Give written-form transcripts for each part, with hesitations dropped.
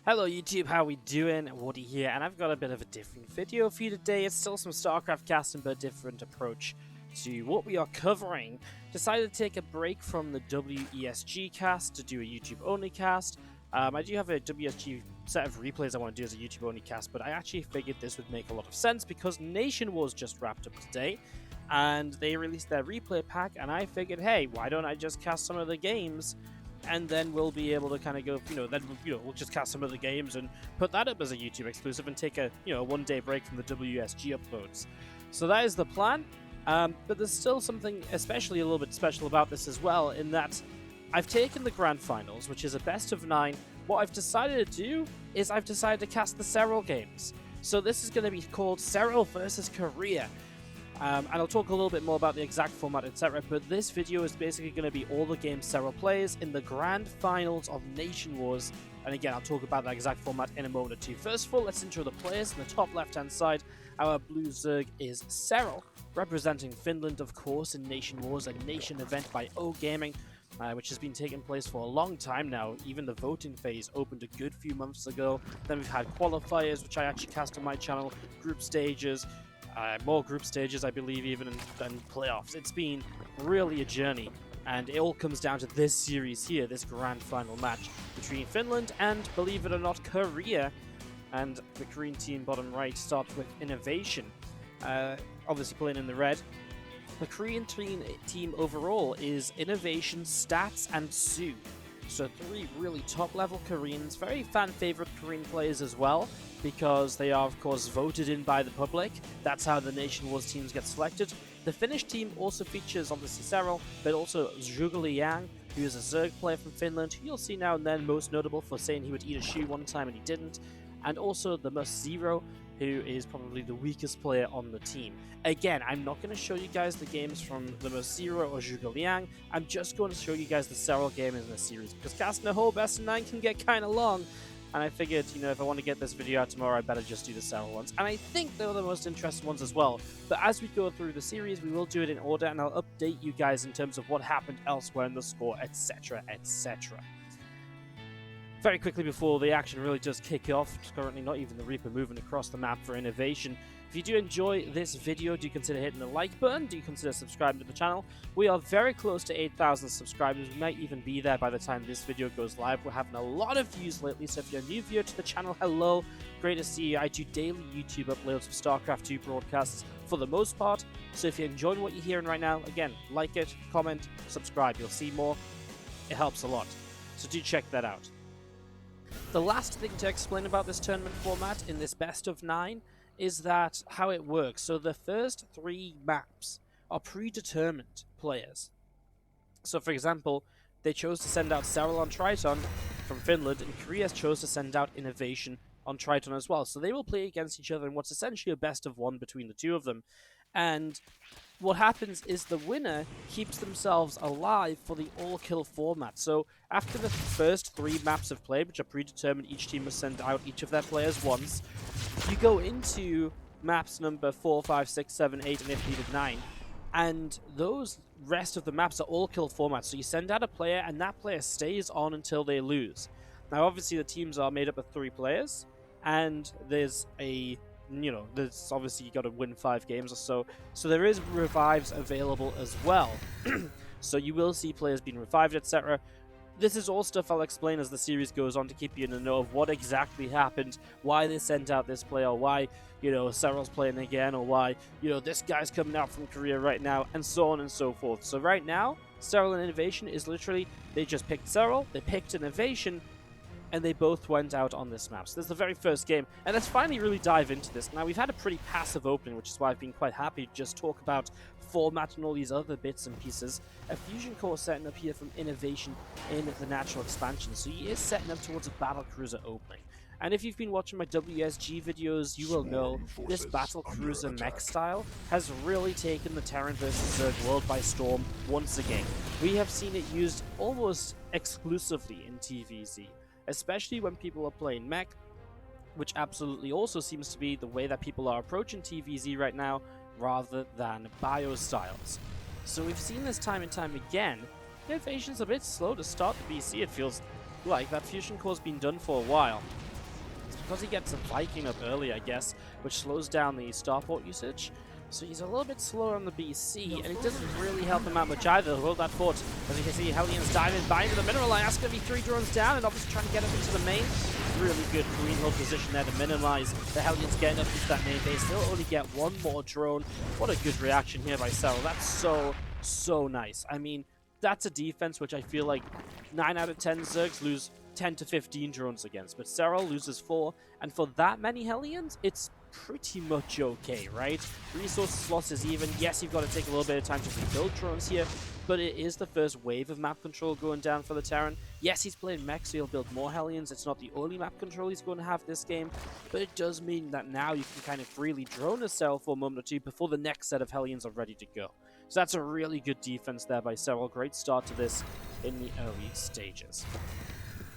Hello YouTube, how we doing? Wardy here, and I've got a bit of a different video for you today. It's still some StarCraft casting, but a different approach to what we are covering. Decided to take a break from the WESG cast to do a YouTube only cast. I do have a WSG set of replays I want to do as a YouTube only cast, but I actually figured this would make a lot of sense because Nationwars just wrapped up today, and they released their replay pack, and I figured, hey, why don't I just cast some of the games? And then we'll be able to kind of go, we'll just cast some of the games and put that up as a YouTube exclusive and take a, one-day break from the WSG uploads. So that is the plan, but there's still something especially a little bit special about this as well, in that I've taken the Grand Finals, which is a best of 9. What I've decided to do is I've decided to cast the Serral games. So this is going to be called Serral versus Korea. And I'll talk a little bit more about the exact format, etc. But this video is basically going to be all the games Serral plays in the Grand Finals of Nationwars. And again, I'll talk about that exact format in a moment or two. First of all, let's intro the players. In the top left-hand side, our blue Zerg is Serral, representing Finland, of course, in Nationwars, a nation event by O Gaming, which has been taking place for a long time now. Even the voting phase opened a good few months ago. Then we've had qualifiers, which I actually cast on my channel, group stages, more group stages, I believe, even, and playoffs. It's been really a journey, and it all comes down to this series here, this grand final match between Finland and, believe it or not, Korea. And the Korean team, bottom right, starts with INnoVation, obviously playing in the red. The Korean team overall is INnoVation, Stats, and soO. So 3 really top-level Koreans, very fan-favorite Korean players as well, because they are, of course, voted in by the public. That's how the Nationwars teams get selected. The Finnish team also features, obviously, Serral, but also Yang, who is a Zerg player from Finland, who you'll see now and then, most notable for saying he would eat a shoe one time and he didn't. And also the Zero, who is probably the weakest player on the team. Again, I'm not going to show you guys the games from the Zero or Yang. I'm just going to show you guys the Serral game in this series, because casting a whole best of 9 can get kind of long. And I figured, if I want to get this video out tomorrow, I better just do the Serral ones. And I think they're the most interesting ones as well. But as we go through the series, we will do it in order, and I'll update you guys in terms of what happened elsewhere in the score, etc., etc. Very quickly before the action really does kick off, currently not even the Reaper moving across the map for INnoVation. If you do enjoy this video, do consider hitting the like button, do consider subscribing to the channel. We are very close to 8,000 subscribers, we might even be there by the time this video goes live. We're having a lot of views lately, so if you're a new viewer to the channel, hello, great to see you. I do daily YouTube uploads of StarCraft 2 broadcasts for the most part, so if you're enjoying what you're hearing right now, again, like it, comment, subscribe, you'll see more. It helps a lot, so do check that out. The last thing to explain about this tournament format in this best of 9 is that how it works. So the first 3 maps are predetermined players. So for example, they chose to send out Serral on Triton from Finland, and Korea chose to send out INnoVation on Triton as well. So they will play against each other in what's essentially a best of 1 between the two of them. And what happens is the winner keeps themselves alive for the all-kill format. So after the first 3 maps have played, which are predetermined, each team must send out each of their players once, you go into maps number 4, 5, 6, 7, 8, and if needed 9. And those rest of the maps are all-kill formats. So you send out a player, and that player stays on until they lose. Now obviously the teams are made up of 3 players, and there's a... there's obviously you got to win 5 games or so. So there is revives available as well. So you will see players being revived, etc. This is all stuff I'll explain as the series goes on to keep you in the know of what exactly happened, why they sent out this player, why, Serral's playing again, or why, this guy's coming out from Korea right now, and so on and so forth. So right now, Serral and INnoVation is literally, they just picked Serral, they picked INnoVation, and they both went out on this map. So this is the very first game, and let's finally really dive into this. Now, we've had a pretty passive opening, which is why I've been quite happy to just talk about format and all these other bits and pieces. A fusion core setting up here from INnoVation in the natural expansion, so he is setting up towards a battlecruiser opening. And if you've been watching my WSG videos, you will know this battlecruiser mech style has really taken the Terran vs Zerg world by storm once again. We have seen it used almost exclusively in TVZ, especially when people are playing mech, which absolutely also seems to be the way that people are approaching TVZ right now, rather than bio styles. So we've seen this time and time again. INnoVation's a bit slow to start the BC, it feels like. That fusion core's been done for a while. because he gets a Viking up early, I guess, which slows down the starport usage. So he's a little bit slower on the BC, and it doesn't really help him out much either. Hold that fort. As you can see, Hellions diving by into the mineral line. That's going to be 3 drones down, and obviously trying to get up into the main. Really good green hull position there to minimize the Hellions getting up into that main base. They'll only get 1 more drone. What a good reaction here by Serral. That's so nice. I mean, that's a defense which I feel like 9 out of 10 Zergs lose 10 to 15 drones against, but Serral loses 4, and for that many Hellions, it's pretty much okay, right? Resources lost is even. Yes, you've got to take a little bit of time to rebuild drones here, but it is the first wave of map control going down for the Terran. Yes, he's playing mech, so he'll build more Hellions. It's not the only map control he's going to have this game, but it does mean that now you can kind of freely drone a Serral for a moment or two before the next set of Hellions are ready to go. So that's a really good defense there by Serral. Great start to this in the early stages.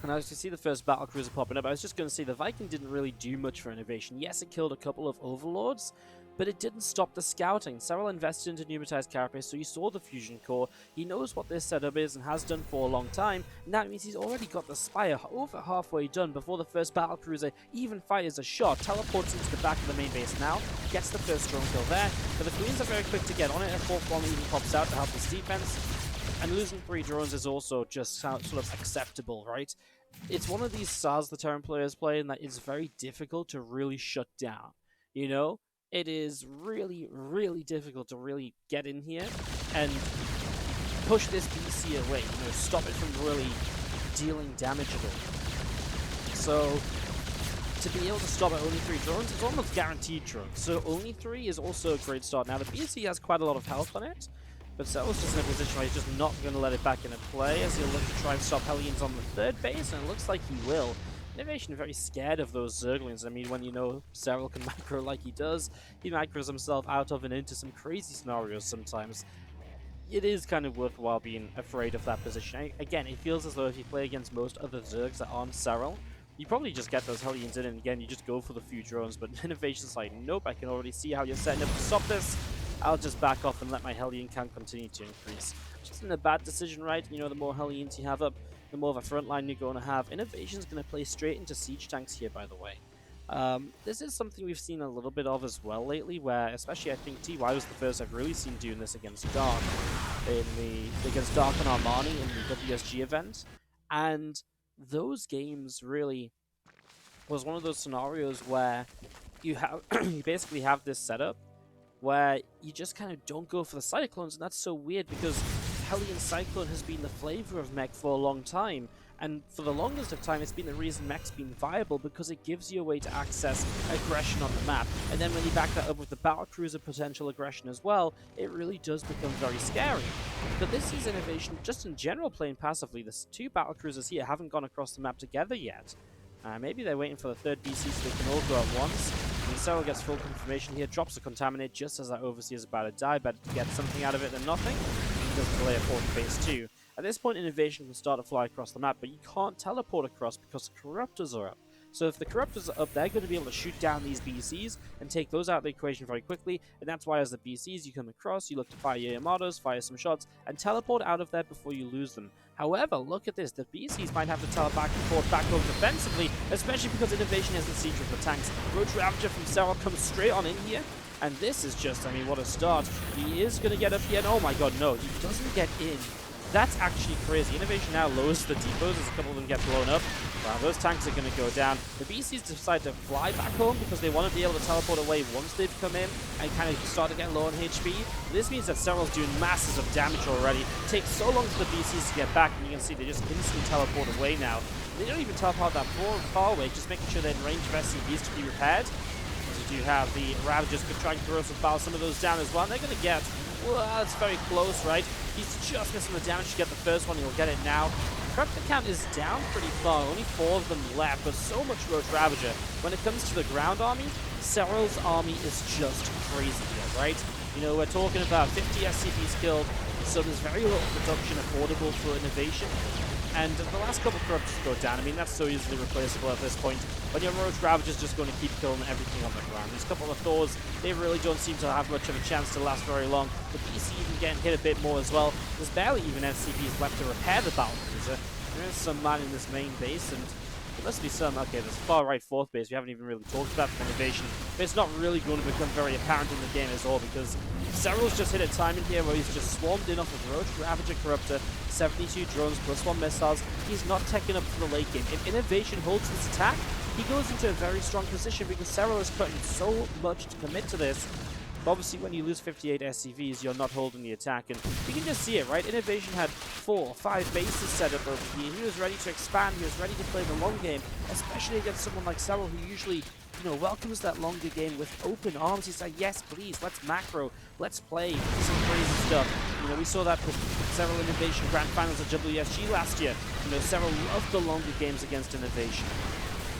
And as you see the first battlecruiser popping up, I was just going to say the Viking didn't really do much for INnoVation. Yes, it killed a couple of overlords, but it didn't stop the scouting. Serral invested into pneumatized carapace, so he saw the fusion core. He knows what this setup is and has done for a long time, and that means he's already got the Spire over halfway done before the first battlecruiser even fires a shot. Teleports into the back of the main base now, gets the first drone kill there, but the Queens are very quick to get on it. A 4th one even pops out to help his defense. And losing 3 drones is also just sort of acceptable, right? It's one of these SARs the Terran players play, and that is very difficult to really shut down. You know? It is really difficult to really get in here and push this BC away. You know, stop it from really dealing damage at all. So, to be able to stop at only 3 drones, it's almost guaranteed drones. So only 3 is also a great start. Now, the BC has quite a lot of health on it, but Serral's just in a position where he's just not going to let it back into play as he'll look to try and stop Hellions on the 3rd base, and it looks like he will. INnoVation very scared of those Zerglings. I mean, when you know Serral can micro like he does, he micros himself out of and into some crazy scenarios sometimes. It is kind of worthwhile being afraid of that position. Again, it feels as though if you play against most other Zergs that aren't Serral, you probably just get those Hellions in, and again, you just go for the few drones, but INnoVation's like, nope, I can already see how you're setting up to stop this. I'll just back off and let my Hellion count continue to increase. Which isn't a bad decision, right? You know, the more Hellions you have up, the more of a front line you're going to have. INnoVation's going to play straight into siege tanks here, by the way. This is something we've seen a little bit of as well lately, where especially I think TY was the first I've really seen doing this against Dark against Dark and Armani in the WSG event, and those games really was one of those scenarios where you have you basically have this setup where you just kind of don't go for the Cyclones, and that's so weird because Hellion Cyclone has been the flavor of mech for a long time, and for the longest of time it's been the reason mech's been viable because it gives you a way to access aggression on the map, and then when you back that up with the battlecruiser potential aggression as well, it really does become very scary. But this is INnoVation just in general playing passively. The 2 battlecruisers here haven't gone across the map together yet. Maybe they're waiting for the 3rd BC so they can all go at once. And Serral gets full confirmation here, drops a Contaminate just as that Overseer is about to die. Better to get something out of it than nothing. He does delay a 4th base too. At this point, INnoVation can start to fly across the map, but you can't teleport across because the Corruptors are up. So if the Corruptors are up, they're going to be able to shoot down these BCs and take those out of the equation very quickly, and that's why as the BCs you come across, you look to fire your Armadas, fire some shots, and teleport out of there before you lose them. However, look at this, the BCs might have to teleport back and forth back over defensively, especially because INnoVation has the siege with the tanks. Roach Ravager from Serral comes straight on in here, and this is just, I mean, what a start. He is going to get up here, and oh my god, no, he doesn't get in. That's actually crazy. INnoVation now lowers the depots as a couple of them get blown up. Wow, those tanks are going to go down. The BCs decide to fly back home because they want to be able to teleport away once they've come in and kind of start to get low on HP. This means that Serral's doing masses of damage already. It takes so long for the BCs to get back, and you can see they just instantly teleport away now. They don't even teleport that far away, just making sure they're in range of SCVs to be repaired. As you do have the Ravagers could try and corrosive foul some of those down as well. And they're going to get, well, it's very close, right? He's just missing the damage to get the first one. He'll get it now. Corruptor count is down pretty far. Only 4 of them left, but so much Roach Ravager. When it comes to the ground army, Serral's army is just crazy here, right? You know, we're talking about 50 SCVs killed, so there's very little production affordable for INnoVation. And the last couple of Corruptors go down. I mean, that's so easily replaceable at this point. But your Roach Ravager's just going to keep killing everything on the ground. These couple of Thors, they really don't seem to have much of a chance to last very long. The BC even getting hit a bit more as well. There's barely even SCPs left to repair the battlecruiser. There is some man in this main base, and There must be some. Okay, there's far right fourth base. We haven't even really talked about the INnoVation, but it's not really going to become very apparent in the game as well, because Serral's just hit a time in here where he's just swarmed in off of Roach, Ravager, Corruptor, 72 drones, +1 missiles. He's not taking up for the late game. If INnoVation holds this attack, he goes into a very strong position because Serral is cutting so much to commit to this. But obviously, when you lose 58 SCVs, you're not holding the attack, and you can just see it, right? INnoVation had 4 or 5 bases set up over here. He was ready to expand. He was ready to play the long game, especially against someone like Serral, who usually, welcomes that longer game with open arms. He's like, yes, please, let's macro, let's play some crazy stuff. We saw that with Serral INnoVation Grand Finals at WSG last year. Serral loved the longer games against INnoVation.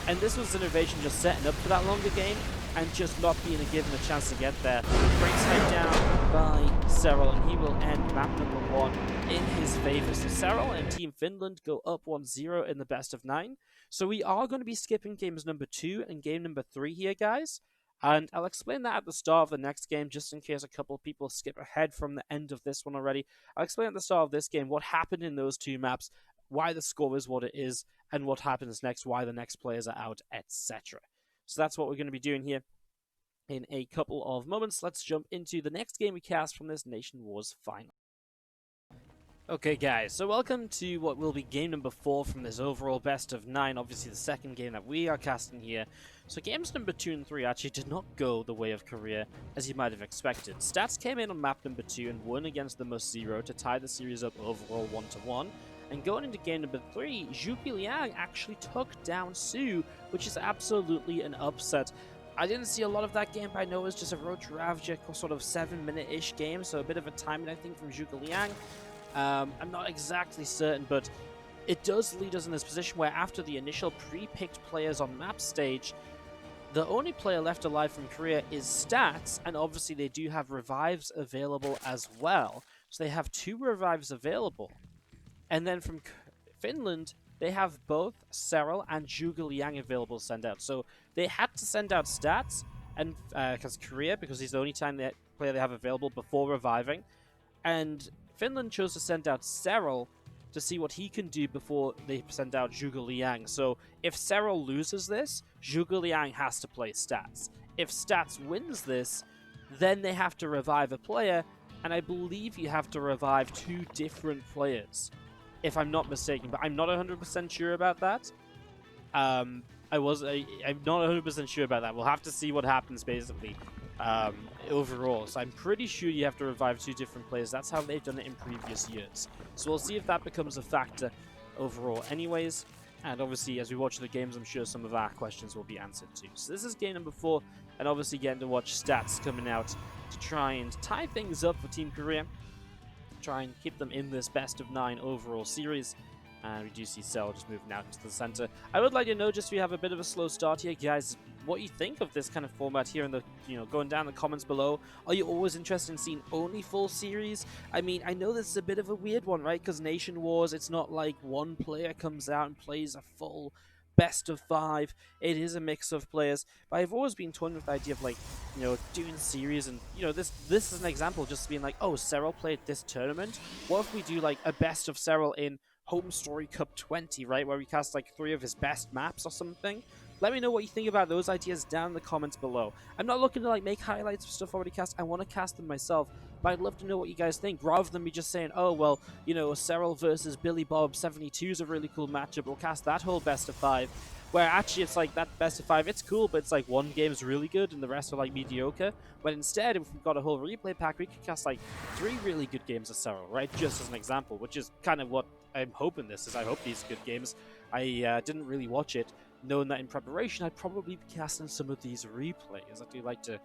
And this was INnoVation just setting up for that longer game and just not being given a chance to get there. Great side down by Serral, and he will end map number 1 in his favor. So Serral and Team Finland go up 1-0 in the best of 9. So we are going to be skipping games number 2 and game number 3 here, guys. And I'll explain that at the start of the next game, just in case a couple of people skip ahead from the end of this one already. I'll explain at the start of this game what happened in those 2 maps, why the score is what it is, and what happens next, why the next players are out, etc. So that's what we're going to be doing here in a couple of moments. Let's jump into the next game we cast from this Nationwars final. Okay guys, so welcome to what will be game number 4 from this overall best of 9, obviously the second game that we are casting here. So games number 2 and 3 actually did not go the way of Korea, as you might have expected. Stats came in on map number 2 and won against the soO to tie the series up overall 1-1. And going into game number 3, Zhuge Liang actually took down soO, which is absolutely an upset. I didn't see a lot of that game, but I know it was just a Roach Ravager sort of 7-minute-ish game, so a bit of a timing, I think, from Zhuge Liang. I'm not exactly certain, but it does lead us in this position where after the initial pre-picked players on map stage, the only player left alive from Korea is Stats, and obviously they do have revives available as well. So they have 2 revives available. And then from Finland, they have both Serral and Zhuge Liang available to send out. So they had to send out Stats, and because Korea, because he's the only player they have available before reviving. And Finland chose to send out Serral to see what he can do before they send out Zhuge Liang. So if Serral loses this, Zhuge Liang has to play Stats. If Stats wins this, then they have to revive a player, and I believe you have to revive 2 different players, if I'm not mistaken, but I'm not 100% sure about that. I'm not 100% sure about that. We'll have to see what happens, basically, overall. So I'm pretty sure you have to revive 2 different players. That's how they've done it in previous years. So we'll see if that becomes a factor overall anyways. And obviously, as we watch the games, I'm sure some of our questions will be answered too. So this is game number 4, and obviously getting to watch Stats coming out to try and tie things up for Team Korea. Try and keep them in this best of 9 overall series. And we do see Serral just moving out into the center. I would like to know, just so we have a bit of a slow start here, guys, what you think of this kind of format here in the, going down in the comments below. Are you always interested in seeing only full series? I mean, I know this is a bit of a weird one, right? Because Nationwars, it's not like one player comes out and plays a full best of 5. It is a mix of players, but I've always been torn with the idea of, like, doing series, and this is an example, just being like, oh, Serral played this tournament. What if we do like a best of Serral in Home Story Cup 20, right, where we cast like 3 of his best maps or something? Let me know what you think about those ideas down in the comments below. I'm not looking to like make highlights of stuff already cast. I want to cast them myself, but I'd love to know what you guys think, rather than me just saying, oh, well, Serral versus Billy Bob 72 is a really cool matchup. We'll cast that whole best of 5. Where actually it's like that best of 5, it's cool, but it's like one game's really good and the rest are like mediocre. But instead, if we've got a whole replay pack, we could cast like 3 really good games of Serral, right? Just as an example, which is kind of what I'm hoping this is. I hope these are good games. I didn't really watch it, knowing that in preparation I'd probably be casting some of these replays. I do like to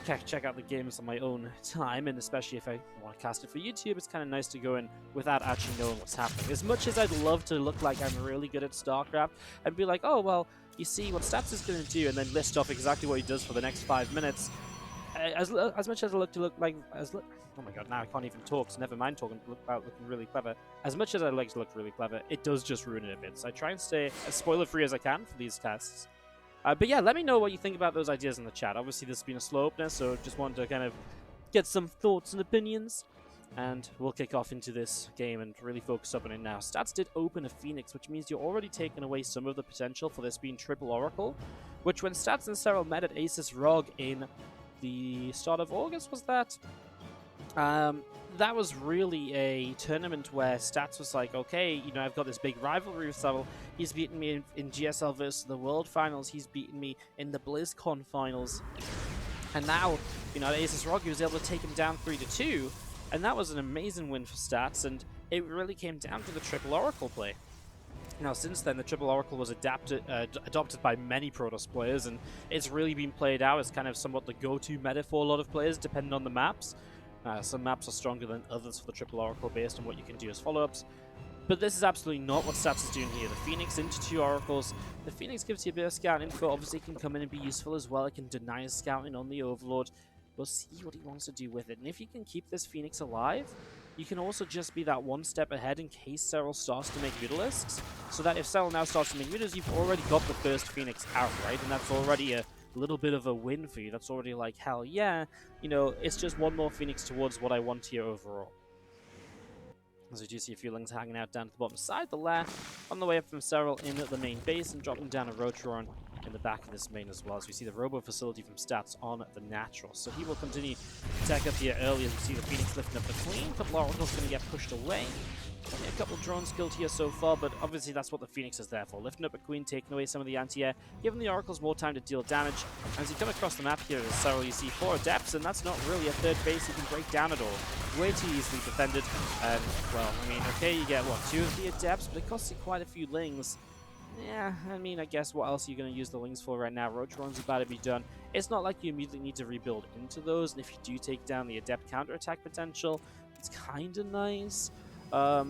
check out the games on my own time, and especially if I want to cast it for YouTube, it's kind of nice to go in without actually knowing what's happening. As much as I'd love to look like I'm really good at StarCraft and be like, oh, well, you see what Stats is going to do, and then list off exactly what he does for the next 5 minutes, as much as I look to look like, oh my god, now I can't even talk, so never mind talking about looking really clever. As much as I like to look really clever, it does just ruin it a bit. So I try and stay as spoiler-free as I can for these tests. But yeah, let me know what you think about those ideas in the chat. Obviously, this has been a slow opener, so just wanted to kind of get some thoughts and opinions. and we'll kick off into this game and really focus up on it now. Stats did open a Phoenix, which means you're already taking away some of the potential for this being triple Oracle, which when Stats and Serral met at Aces ROG in the start of August, was that? That was really a tournament where Stats was like, okay, you know, I've got this big rivalry with Serral. He's beaten me in GSL versus the World Finals. He's beaten me in the BlizzCon Finals. And now, you know, at Aces ROG, he was able to take him down 3-2. And that was an amazing win for Stats, and it really came down to the triple Oracle play. Now, since then, the triple Oracle was adopted by many Protoss players, and it's really been played out as kind of somewhat the go-to meta for a lot of players, depending on the maps. Some maps are stronger than others for the triple Oracle based on what you can do as follow-ups. But this is absolutely not what Stats is doing here. The Phoenix into 2 Oracles. The Phoenix gives you a bit of scout info. Obviously, it can come in and be useful as well. It can deny his scouting on the Overlord. We'll see what he wants to do with it. And if you can keep this Phoenix alive, you can also just be that one step ahead in case Serral starts to make Mutalisks. So that if Serral now starts to make Mutas, you've already got the first Phoenix out, right? And that's already a little bit of a win for you. That's already like, hell yeah, you know, it's just one more Phoenix towards what I want here overall. As we do see a few Lings hanging out down to the bottom side of the lair, on the way up from Serral in the main base and dropping down a Rotron in the back of this main as well, as we see the Robo facility from Stats on the natural. So he will continue to attack up here early as we see the Phoenix lifting up the Queen. A couple Oracles going to get pushed away. Only a couple drones killed here so far, but obviously that's what the Phoenix is there for. Lifting up a Queen, taking away some of the anti-air, giving the Oracles more time to deal damage. As you come across the map here at Serral, you see 4 Adepts, and that's not really a third base you can break down at all. Way too easily defended, and, well, I mean, okay, you get, what, 2 of the Adepts, but it costs you quite a few Lings. Yeah, I mean, I guess what else are you going to use the Lings for right now? Rotron's about to be done. It's not like you immediately need to rebuild into those, and if you do take down the Adept counterattack potential, it's kind of nice. Yeah,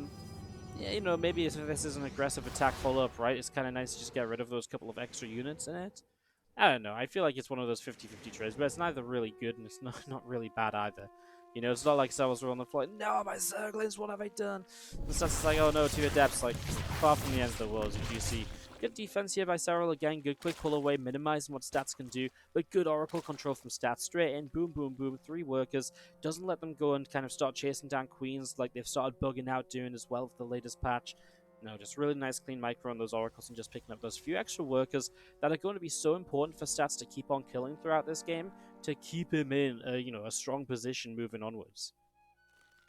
you know, maybe if this is an aggressive attack follow-up, right, it's kind of nice to just get rid of those couple of extra units in it. I don't know, I feel like it's one of those 50-50 trades, but it's neither really good and it's not really bad either. You know, it's not like Serral's on the floor, no, my Zerglings, what have I done? And so it's like, oh no, 2 Adepts, like, far from the end of the world, as you see. Good defense here by Serral again, good quick pull away, minimizing what Stats can do, but good Oracle control from Stats, straight in, boom, boom, boom, 3 workers, doesn't let them go and kind of start chasing down Queens like they've started bugging out doing as well with the latest patch. No, just really nice clean micro on those Oracles and just picking up those few extra workers that are going to be so important for Stats to keep on killing throughout this game, to keep him in a strong position moving onwards.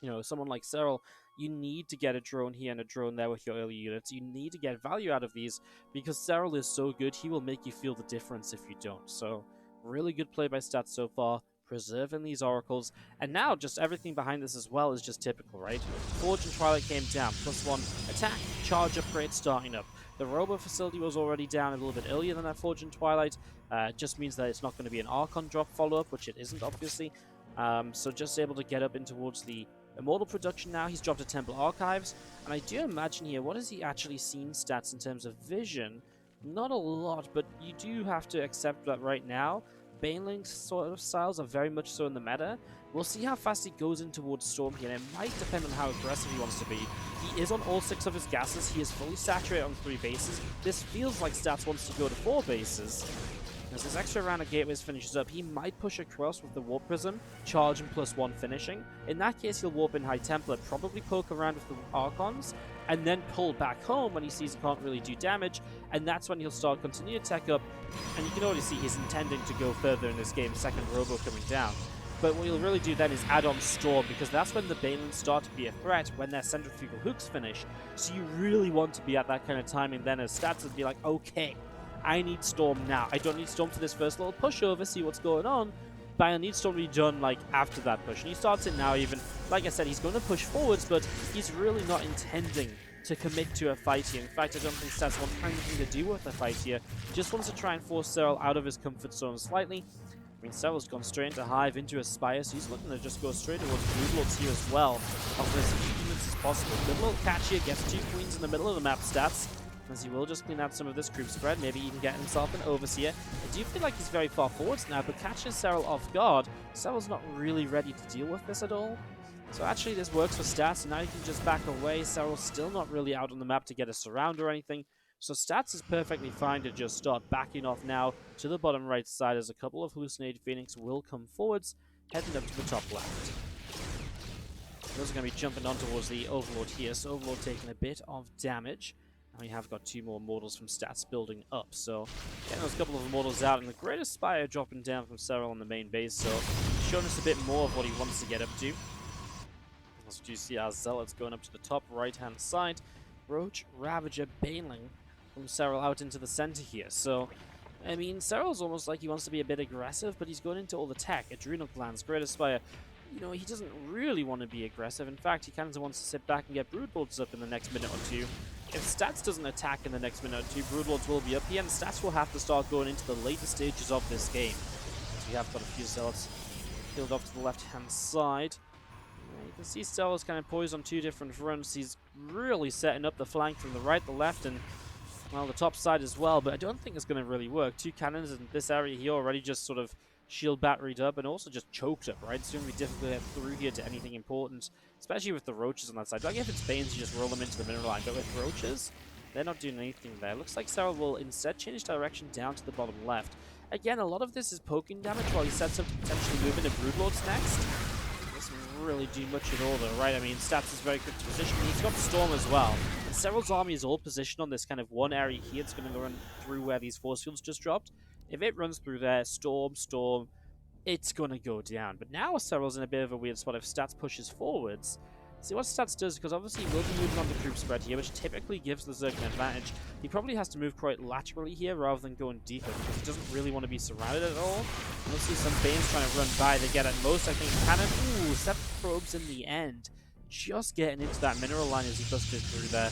You know, someone like Serral, you need to get a drone here and a drone there with your early units. You need to get value out of these because Serral is so good, he will make you feel the difference if you don't. So, really good play by Stats so far, preserving these Oracles. And now, just everything behind this as well is just typical, right? Forge and Twilight came down, +1 attack, charge upgrade starting up. The Robo facility was already down a little bit earlier than that Forge and Twilight. Just means that it's not going to be an Archon drop follow-up, which it isn't, obviously. So just able to get up in towards the Immortal production now. He's dropped a Temple Archives, and I do imagine here, what has he actually seen Stats in terms of vision? Not a lot, but you do have to accept that right now, Baneling sort of styles are very much so in the meta. We'll see how fast he goes in towards Storm here, and it might depend on how aggressive he wants to be. He is on all 6 of his gases, he is fully saturated on 3 bases. This feels like Stats wants to go to 4 bases. As this extra round of gateways finishes up, he might push across with the Warp Prism, charge and +1 finishing. In that case, he'll warp in High Templar, probably poke around with the Archons, and then pull back home when he sees he can't really do damage, and that's when he'll start continue to tech up, and you can already see he's intending to go further in this game, second Robo coming down. But what he'll really do then is add on Storm, because that's when the Banelings start to be a threat, when their centrifugal hooks finish. So you really want to be at that kind of timing then, as Stats would be like, okay, I need Storm now. I don't need Storm for this first little pushover, see what's going on, but I need Storm to be done like after that push. And he starts it now even. Like I said, he's going to push forwards, but he's really not intending to commit to a fight here. In fact, I don't think Stats wants anything to do with a fight here. Just wants to try and force Serral out of his comfort zone slightly. I mean, Serral's gone straight into Hive, into Aspire, so he's looking to just go straight towards Broodlords here as well. Offer as few units as possible. Good little catch here, gets 2 Queens in the middle of the map, Stats. As he will just clean out some of this group spread, maybe even get himself an Overseer. I do feel like he's very far forwards now, but catches Serral off guard. Serral's not really ready to deal with this at all. So actually this works for Stats, and now he can just back away. Serral's still not really out on the map to get a surround or anything. So Stats is perfectly fine to just start backing off now to the bottom right side, as a couple of Hallucinated Phoenix will come forwards, heading up to the top left. We're also going to be jumping on towards the Overlord here, so Overlord taking a bit of damage. And we have got 2 more Immortals from stats building up, so getting those couple of Immortals out, and the Greatest Spire dropping down from Serral on the main base, so showing us a bit more of what he wants to get up to. As you see our Zealots going up to the top right-hand side. Roach, Ravager, Baneling from Serral out into the center here, so I mean, Serral's almost like he wants to be a bit aggressive, but he's going into all the tech, Adrenal Glands, Greatest Spire. You know, he doesn't really want to be aggressive. In fact, he kind of wants to sit back and get Broodlords up in the next minute or two. If Stats doesn't attack in the next minute or two, Broodlords will be up here, and Stats will have to start going into the later stages of this game. As we have got a few Zealots killed off to the left-hand side. You can see Serral's kind of poised on 2 different fronts. He's really setting up the flank from the right, the left, and well, the top side as well, but I don't think it's going to really work. 2 cannons in this area here already just sort of shield batteried up and also just choked up, right? It's going to be difficult to get through here to anything important, especially with the Roaches on that side. Like if it's Banes, you just roll them into the mineral line, but with Roaches, they're not doing anything there. Looks like Serral will instead change direction down to the bottom left. Again, a lot of this is poking damage while he sets up to potentially move into Broodlords next. Doesn't really do much at all though, right? I mean, Stats is very quick to position. He's got Storm as well. And Serral's army is all positioned on this kind of one area here. It's going to run through where these force fields just dropped. If it runs through there, Storm, it's going to go down. But now Serral's in a bit of a weird spot if Stats pushes forwards. See what Stats does, because obviously he will be moving on the group spread here, which typically gives the Zerg an advantage. He probably has to move quite laterally here rather than going deeper, because he doesn't really want to be surrounded at all. We'll see some Banes trying to run by. They get at most, I think, Cannon. Ooh, 7 probes in the end. Just getting into that mineral line as he busted through there.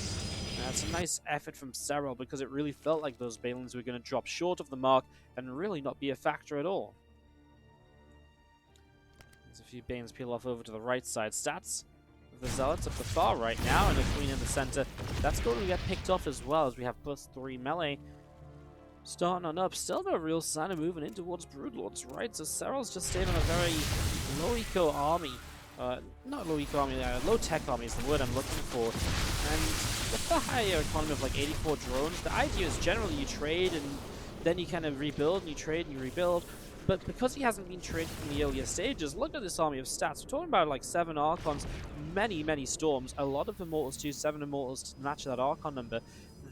That's a nice effort from Serral, because it really felt like those Balins were going to drop short of the mark and really not be a factor at all. There's a few Banes peel off over to the right side. Stats with the Zealots up the far right now, and the Queen in the center. That's going to get picked off as well, as we have +3 melee starting on up. Still no real sign of moving in towards Broodlords, right? So Serral's just staying on a very low-eco army. Not low-eco army, low-tech army is the word I'm looking for. And with the higher economy of like 84 drones, the idea is generally you trade and then you kind of rebuild, and you trade and you rebuild. But because he hasn't been traded in the earlier stages, look at this army of Stats. We're talking about like 7 Archons, many Storms, a lot of Immortals too, 7 Immortals to match that Archon number.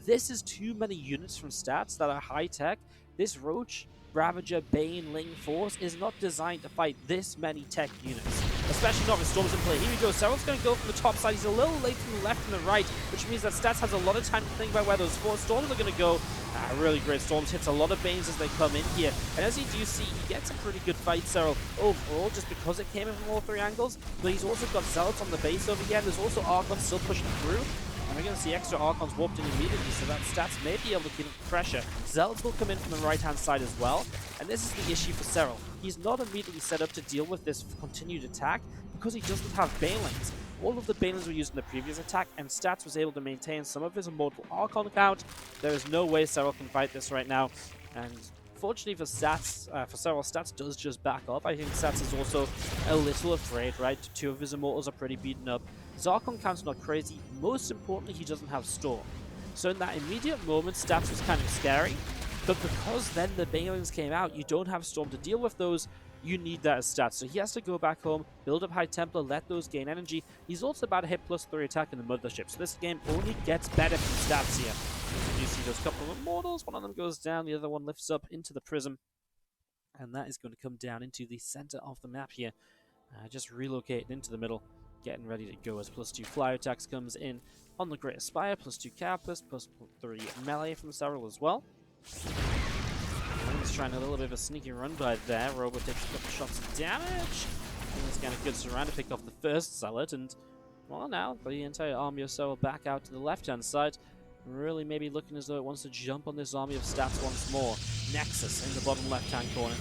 This is too many units from Stats that are high-tech. This Roach, Ravager, Bane, Ling Force is not designed to fight this many tech units, especially not with Storms in play. Here we go, Serral's going to go from the top side. He's a little late from the left and the right, which means that Stats has a lot of time to think about where those 4 Storms are going to go. Really great Storms, hits a lot of Banes as they come in here. And as you do see, he gets a pretty good fight, Serral, overall, just because it came in from all 3 angles. But he's also got Zealots on the base over here, and there's also Archons still pushing through. And we're going to see extra Archons warped in immediately, so that Stats may be able to keep pressure. Zealots will come in from the right-hand side as well. And this is the issue for Serral. He's not immediately set up to deal with this continued attack because he doesn't have Banelings. All of the Banelings were used in the previous attack, and Stats was able to maintain some of his Immortal Archon count. There is no way Serral can fight this right now. And fortunately for Stats, for Serral, Stats does just back up. I think Stats is also a little afraid, right? 2 of his Immortals are pretty beaten up. His Archon count's not crazy. Most importantly, he doesn't have Storm. So in that immediate moment, Stats was kind of scary. But because then the Banelings came out, you don't have Storm to deal with those. You need that as Stats. So he has to go back home, build up High Templar, let those gain energy. He's also about to hit +3 attack in the Mothership. So this game only gets better from Stats here. You see those couple of Immortals. One of them goes down, the other one lifts up into the Prism. And that is going to come down into the center of the map here. Just relocating into the middle, getting ready to go as +2 fly attacks comes in on the Great Spire, +2 Carapace, +3 melee from Serral as well. He's trying a little bit of a sneaky run by there. Robo takes a couple shots of damage. He's got a good surround to pick off the first Zealot, and well, now the entire army of Serral back out to the left-hand side. Really maybe looking as though it wants to jump on this army of Stats once more. Nexus in the bottom left-hand corner.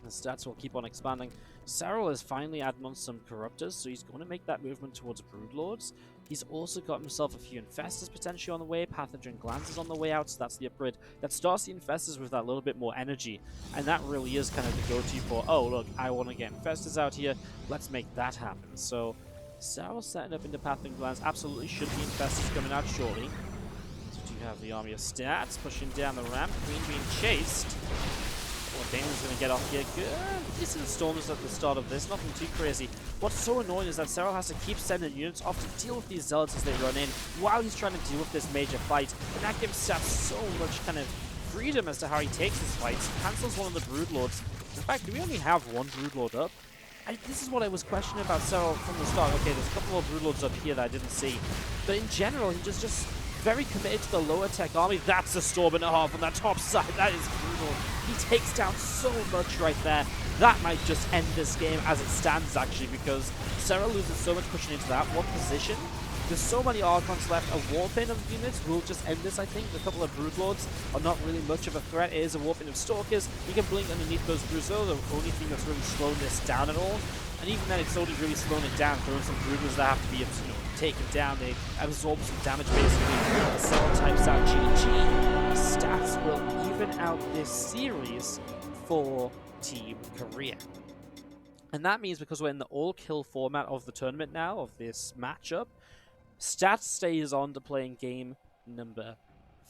The Stats will keep on expanding. Serral is finally adding on some Corruptors, so he's going to make that movement towards Broodlords. He's also got himself a few Infestors potentially on the way. Pathogen Glands is on the way out, so that's the upgrade. That starts the Infestors with that little bit more energy, and that really is kind of the go-to for, oh look, I want to get Infestors out here, let's make that happen. So Serral setting up into Pathogen Glands, absolutely should be Infestors coming out shortly. So you have the army of Stats pushing down the ramp, Queen being chased. Oh, Daniel's going to get off here. Good. Decent storms at the start of this. Nothing too crazy. What's so annoying is that Serral has to keep sending units off to deal with these zealots as they run in while he's trying to deal with this major fight. And that gives Stats so much kind of freedom as to how he takes his fights. Cancels one of the Broodlords. In fact, do we only have one Broodlord up? This is what I was questioning about Serral from the start. Okay, there's a couple more Broodlords up here that I didn't see. But in general, he just very committed to the lower tech army. That's a storm and a half on that top side. That is brutal. He takes down so much right there. That might just end this game as it stands, actually, because Serral loses so much pushing into that one position. There's so many Archons left. A Warpaint of units will just end this, I think. A couple of Broodlords are not really much of a threat. It is a Warpaint of Stalkers. You can blink underneath those Broodlords, the only thing that's really slowing this down at all. And even then, it's only really slowing it down. Throwing some Broodlords that have to be, taken down. They absorb some damage, basically. The Serral types out GG. Stats will even out this series for Team Korea. And that means because we're in the all-kill format of the tournament now, of this matchup, Stats stays on to play in game number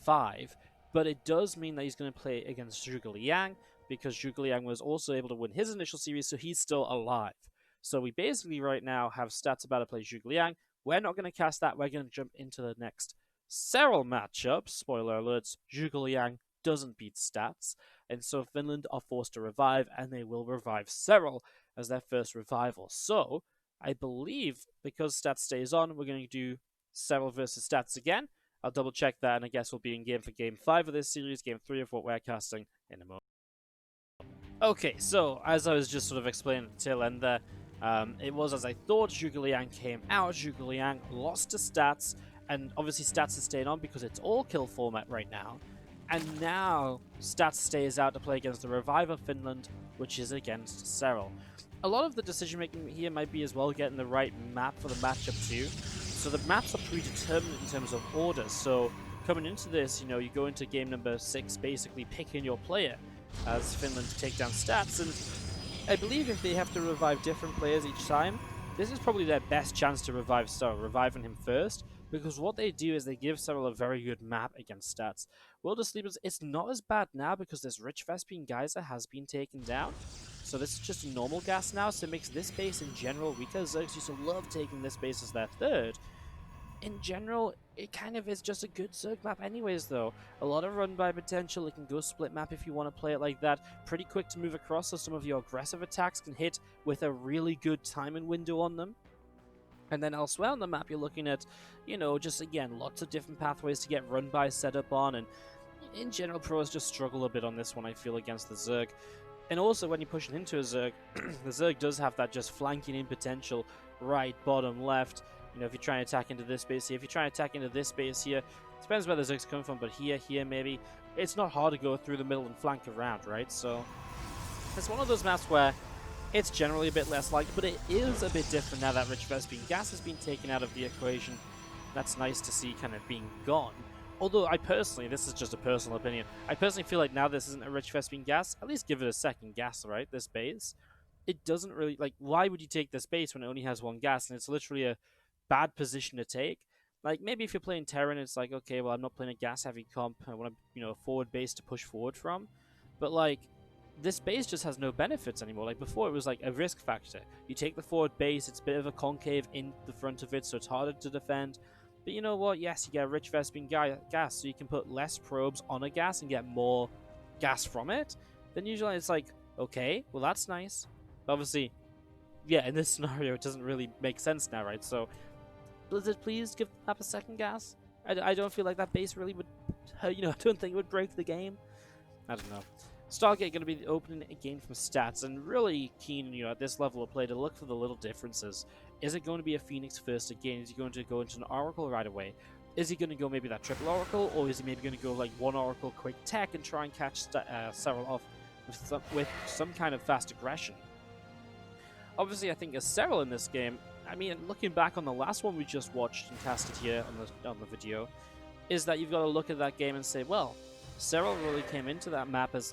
5, but it does mean that he's going to play against Zhuge Liang, because Zhuge Liang was also able to win his initial series, so he's still alive. So we basically right now have Stats about to play Zhuge Liang. We're not going to cast that, we're going to jump into the next Serral matchup. Spoiler alerts, Zhuge Liang doesn't beat Stats, and so Finland are forced to revive, and they will revive Serral as their first revival. So I believe, because Stats stays on, we're going to do Serral versus Stats again. I'll double check that, and I guess we'll be in game for game 5 of this series, game 3 of what we're casting in a moment. Okay, so as I was just sort of explaining at the tail end there, it was as I thought. Zhuge Liang came out, Zhuge Liang lost to Stats, and obviously Stats has stayed on because it's all kill format right now. And now Stats stays out to play against the Reviver Finland, which is against Serral. A lot of the decision making here might be as well getting the right map for the matchup too. So the maps are predetermined in terms of order. So coming into this, you go into game number 6 basically picking your player as Finland to take down Stats. And I believe if they have to revive different players each time, this is probably their best chance to revive Serral, reviving him first. Because what they do is they give Serral a very good map against Stats. World of Sleepers, it's not as bad now because this Rich Vespian Geyser has been taken down. So this is just a normal gas now, so it makes this base in general weaker. Zergs used to love taking this base as their third. In general, it kind of is just a good Zerg map anyways though. A lot of run-by potential, it can go split map if you want to play it like that. Pretty quick to move across, so some of your aggressive attacks can hit with a really good timing window on them. And then elsewhere on the map, you're looking at, just again, lots of different pathways to get run-by set up on. And in general, pros just struggle a bit on this one, I feel, against the Zerg. And also, when you're pushing into a Zerg, the Zerg does have that just flanking in potential, right, bottom, left. If you're trying to attack into this base here, if you're trying to attack into this base here, depends where the Zerg's come from, but here, maybe, it's not hard to go through the middle and flank around, right? So, it's one of those maps where it's generally a bit less liked, but it is a bit different now that Rich Vespian Gas has been taken out of the equation. That's nice to see kind of being gone. Although I personally, this is just a personal opinion, I personally feel like now this isn't a Rich Vespian Gas, at least give it a second gas, right, this base. It doesn't really, why would you take this base when it only has one gas, and it's literally a bad position to take? Maybe if you're playing Terran, it's like, okay, well, I'm not playing a gas-heavy comp, I want a forward base to push forward from, but, this base just has no benefits anymore. Before, it was a risk factor. You take the forward base, it's a bit of a concave in the front of it, so it's harder to defend. But you know what? Yes, you get a Rich Vespian gas, so you can put less probes on a gas and get more gas from it. Then usually it's okay, well that's nice. But obviously, yeah, in this scenario, it doesn't really make sense now, right? So, Blizzard, please give the map a second gas. I don't feel like that base really would, I don't think it would break the game. I don't know. Stargate going to be the opening again from Stats, and really keen, at this level of play to look for the little differences. Is it going to be a Phoenix first again? Is he going to go into an Oracle right away? Is he going to go maybe that triple Oracle, or is he maybe going to go one Oracle quick tech and try and catch Serral off with some kind of fast aggression? Obviously, I think as Serral in this game, looking back on the last one we just watched and casted here on the video, is that you've got to look at that game and say, well, Serral really came into that map as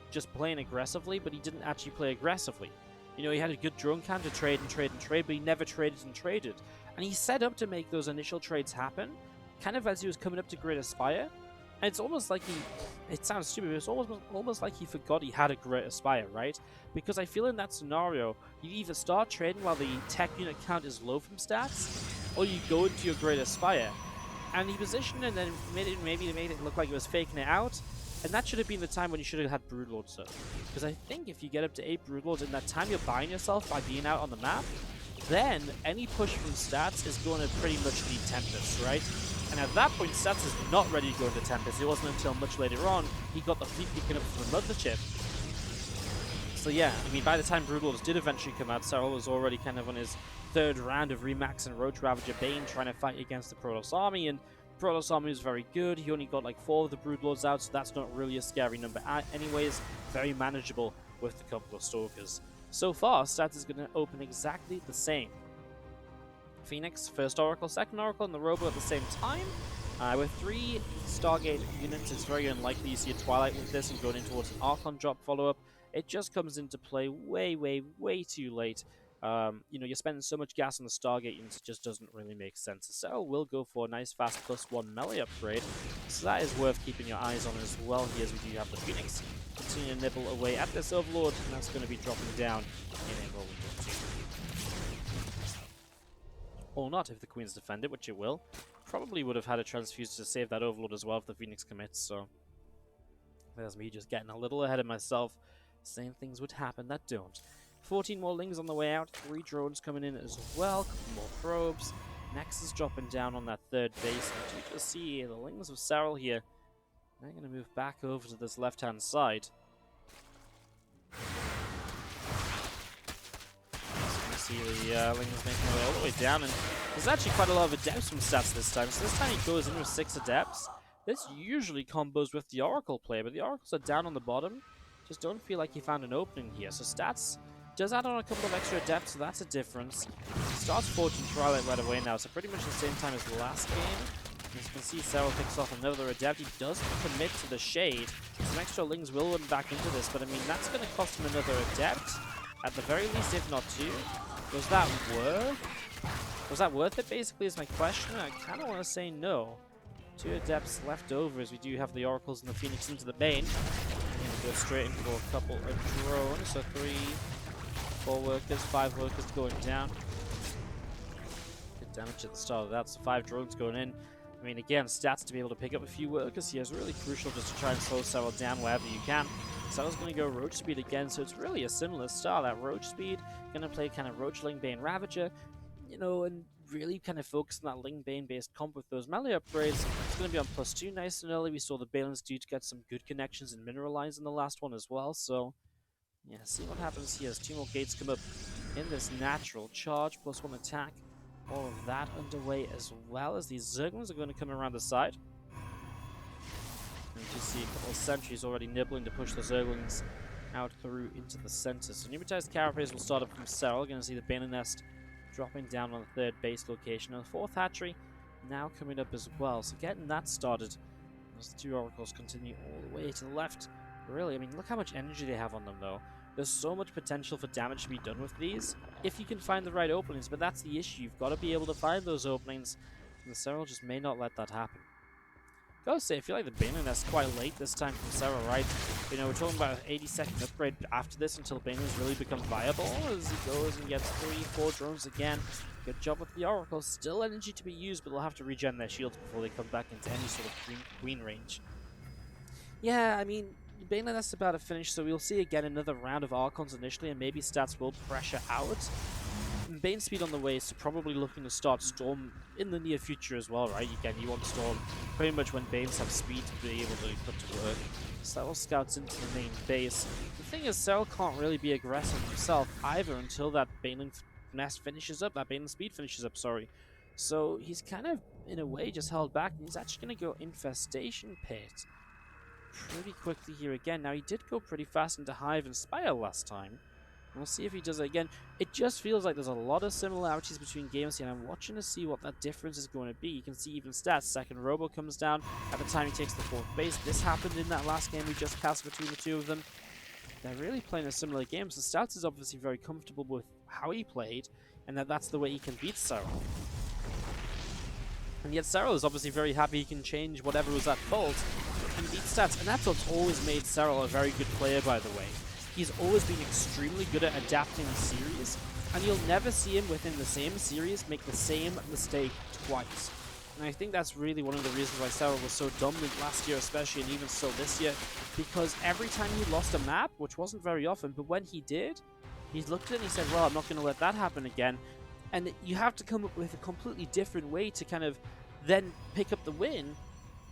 just playing aggressively, but he didn't actually play aggressively. He had a good drone count to trade, but he never traded and traded. And he set up to make those initial trades happen, kind of as he was coming up to Great Aspire. And it's almost like it sounds stupid, but it's almost like he forgot he had a Great Aspire, right? Because I feel in that scenario, you either start trading while the tech unit count is low from stats, or you go into your Great Aspire. And he positioned it and then maybe made it look like he was faking it out. And that should have been the time when you should have had Broodlords up. Because I think if you get up to 8 Broodlords in that time you're buying yourself by being out on the map, then any push from stats is going to pretty much need Tempest, right? And at that point, Stats is not ready to go into Tempest. It wasn't until much later on he got the fleet picking up from the mothership. So yeah, I mean, by the time Broodlords did eventually come out, Serral was already kind of on his 3rd round of Remax and Roach Ravager Bane trying to fight against the Protoss army, and Protoss army was very good. He only got like 4 of the Broodlords out, so that's not really a scary number anyways. Very manageable with the couple of Stalkers. So far, Stats is going to open exactly the same. Phoenix, first Oracle, second Oracle, and the Robo at the same time. With 3 Stargate units, it's very unlikely you see a Twilight with this and going in towards an Archon drop follow-up. It just comes into play way too late. You know, you're spending so much gas on the Stargate units, it just doesn't really make sense. So Serral will go for a nice fast +1 melee upgrade, so that is worth keeping your eyes on as well here, as we do have the Phoenix continue to nibble away at this Overlord, and that's going to be dropping down in a rolling 2. Or not if the Queen's defend it, which it will. Probably would have had a transfuse to save that Overlord as well if the Phoenix commits, so there's me just getting a little ahead of myself, saying things would happen that don't. 14 more Lings on the way out, 3 drones coming in as well, couple more probes. Nexus dropping down on that 3rd base, and you just see the Lings of Serral here. They're going to move back over to this left-hand side. See the Lings making their way all the way down, and there's actually quite a lot of Adepts from Stats this time. So this time he goes in with 6 Adepts. This usually combos with the Oracle play, but the Oracles are down on the bottom. Just don't feel like he found an opening here. So Stats does add on a couple of extra Adepts, so that's a difference. He starts Fortune Twilight right away now, so pretty much the same time as the last game. As you can see, Serral picks off another Adept. He doesn't commit to the Shade. Some extra Lings will run back into this, but I mean, that's going to cost him another Adept. At the very least, if not 2. Was that worth it, basically, is my question. I kind of want to say no. 2 Adepts left over, as we do have the Oracles and the Phoenix into the Bane. And go straight in for a couple of drones. So 3, 4 workers, 5 workers going down. Good damage at the start of that, so 5 drones going in. I mean, again, Stats to be able to pick up a few workers here is really crucial just to try and slow Serral down wherever you can. Serral's going to go Roach Speed again, so it's really a similar style. That Roach Speed, going to play kind of Roach Ling Bane Ravager, you know, and really kind of focus on that Ling Bane based comp with those melee upgrades. It's going to be on +2 nice and early. We saw the Balins do to get some good connections and mineralize in the last one as well, so yeah, see what happens here as 2 more gates come up in this natural charge, +1 attack. All of that underway, as well as these Zerglings are going to come around the side. And you see a couple of sentries already nibbling to push the Zerglings out through into the center. So Pneumatized Carapace will start up from Serral. Going to see the Bane Nest dropping down on the 3rd base location. And the 4th hatchery now coming up as well. So getting that started as the 2 Oracles continue all the way to the left. Really, I mean, look how much energy they have on them, though. There's so much potential for damage to be done with these, if you can find the right openings, but that's the issue. You've got to be able to find those openings, and the Serral just may not let that happen. Gotta say, I feel like the Bane Nest quite late this time from Serral, right? You know, we're talking about an 80-second upgrade after this until Banelings really become viable, as he goes and gets 3, 4 drones again. Good job with the Oracle. Still energy to be used, but they'll have to regen their shields before they come back into any sort of queen range. Yeah, I mean, Bane Nest's about to finish, so we'll see again another round of Archons initially, and maybe Stats will pressure out. Bane speed on the way, so probably looking to start Storm in the near future as well, right? Again, you want Storm pretty much when Banes have speed to be able to put to work. Serral scouts into the main base. The thing is, Serral can't really be aggressive himself either until that Baneling Nest finishes up, that Baneling speed finishes up, sorry. So he's kind of, in a way, just held back, and he's actually going to go Infestation Pit pretty quickly here again. Now, he did go pretty fast into Hive and Spire last time. We'll see if he does it again. It just feels like there's a lot of similarities between games here, and I'm watching to see what that difference is going to be. You can see even Stats. Second Robo comes down at the time he takes the 4th base. This happened in that last game we just cast between the 2 of them. They're really playing a similar game, so Stats is obviously very comfortable with how he played, and that's the way he can beat Serral. And yet Serral is obviously very happy he can change whatever was at fault can beat stats, and that's what's always made Serral a very good player, by the way. He's always been extremely good at adapting the series, and you'll never see him within the same series make the same mistake twice. And I think that's really one of the reasons why Serral was so dominant last year, especially, and even still this year, because every time he lost a map, which wasn't very often, but when he did, he looked at it and he said, well, I'm not going to let that happen again. And you have to come up with a completely different way to kind of then pick up the win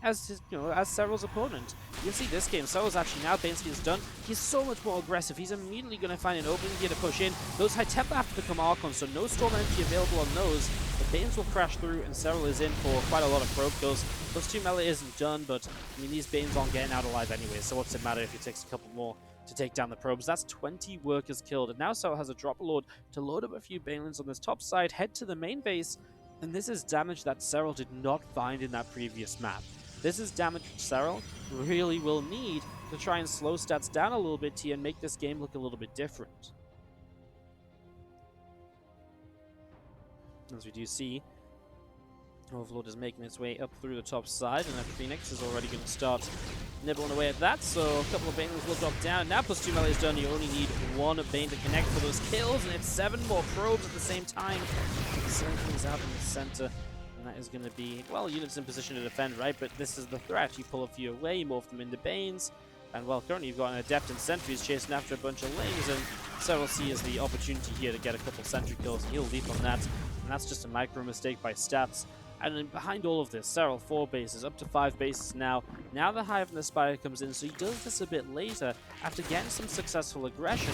as his, as Serral's opponent. You can see this game, Serral's actually now Banesky is done. He's so much more aggressive. He's immediately going to find an opening here to push in. Those high tempo have to become Archons, so no Storm Energy available on those. The Banes will crash through, and Serral is in for quite a lot of probe kills. Those 2 melee isn't done, but I mean, these Banes aren't getting out alive anyway, so what's it matter if he takes a couple more to take down the probes? That's 20 workers killed, and now Serral has a drop lord to load up a few Banelings on this top side, head to the main base, and this is damage that Serral did not find in that previous map. This is damage Serral really will need to try and slow stats down a little bit here and make this game look a little bit different. As we do see, Overlord is making its way up through the top side, and that Phoenix is already going to start nibbling away at that, so a couple of Banelings will drop down. Now plus 2 melee is done, you only need 1 Bane to connect for those kills, and it's 7 more probes at the same time. Send things out in the center. And that is going to be, well, units in position to defend, right? But this is the threat. You pull a few away, you morph them into Banes, and well, currently you've got an Adept and Sentries chasing after a bunch of lanes, and Serral sees the opportunity here to get a couple Sentry kills, and he'll leap on that, and that's just a micro mistake by stats. And then behind all of this, Serral 4 bases, up to 5 bases now. Now the Hive and the Spire comes in, so he does this a bit later after getting some successful aggression.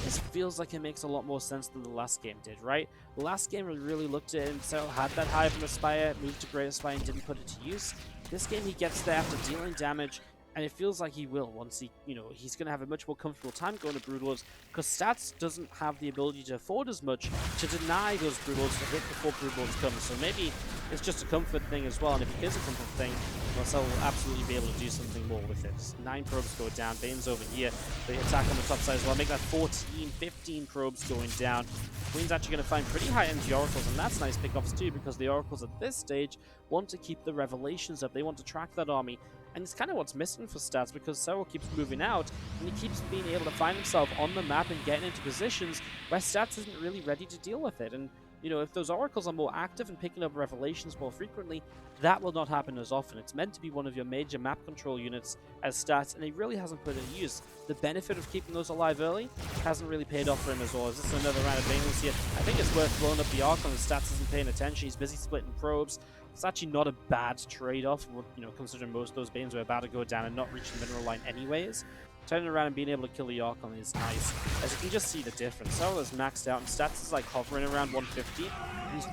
This feels like it makes a lot more sense than the last game did, right? The last game we really looked at it, and Serral had that Hive and the Spire, moved to Greater Spire and didn't put it to use. This game he gets there after dealing damage, and it feels like he will once he, he's going to have a much more comfortable time going to Broodlords, because Stats doesn't have the ability to afford as much to deny those Broodlords to hit before Broodlords come. So maybe it's just a comfort thing as well, and if it is a comfort thing, well, Serral will absolutely be able to do something more with it. 9 probes go down, Bane's over here, they attack on the top side as well, make that 14, 15 probes going down. Queen's actually going to find pretty high energy Oracles, and that's nice pickoffs too, because the Oracles at this stage want to keep the Revelations up, they want to track that army. And it's kind of what's missing for Stats, because Serral keeps moving out, and he keeps being able to find himself on the map and getting into positions where Stats isn't really ready to deal with it. And, if those Oracles are more active and picking up Revelations more frequently, that will not happen as often. It's meant to be one of your major map control units as Stats, and he really hasn't put it in use. The benefit of keeping those alive early hasn't really paid off for him as well. Is this another round of Banelings here? I think it's worth blowing up the Archon, and Stats isn't paying attention. He's busy splitting probes. It's actually not a bad trade-off, considering most of those Banes were about to go down and not reach the mineral line anyways. Turning around and being able to kill the Archon is nice, as you can just see the difference. Serral is maxed out, and Stats is like hovering around 150, and he's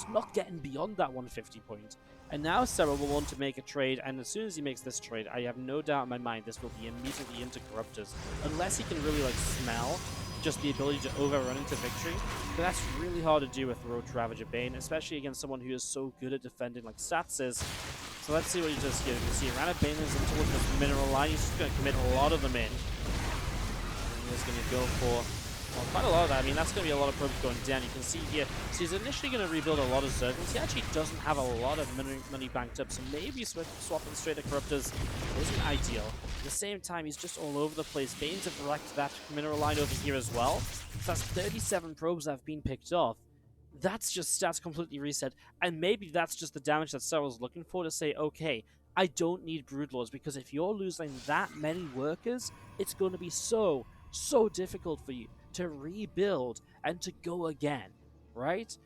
not getting beyond that 150 point. And now Serral will want to make a trade, and as soon as he makes this trade, I have no doubt in my mind this will be immediately into Corruptors, unless he can really smell just the ability to overrun into victory. But that's really hard to do with Roach Ravager Bane, especially against someone who is so good at defending like Stats is. So let's see what he does here. You can see a round of Banelings into this mineral line. He's just going to commit a lot of them in. And he's going to go for quite a lot of that. I mean, that's going to be a lot of probes going down. You can see here. So he's initially going to rebuild a lot of Zerglings. He actually doesn't have a lot of money banked up, so maybe swapping straight to Corruptors isn't ideal. At the same time, he's just all over the place. Banes have wrecked that mineral line over here as well. So that's 37 probes that have been picked off. That's just Stats completely reset, and maybe that's just the damage that Serral's looking for to say, okay, I don't need Broodlords, because if you're losing that many workers, it's going to be so difficult for you to rebuild and to go again, right?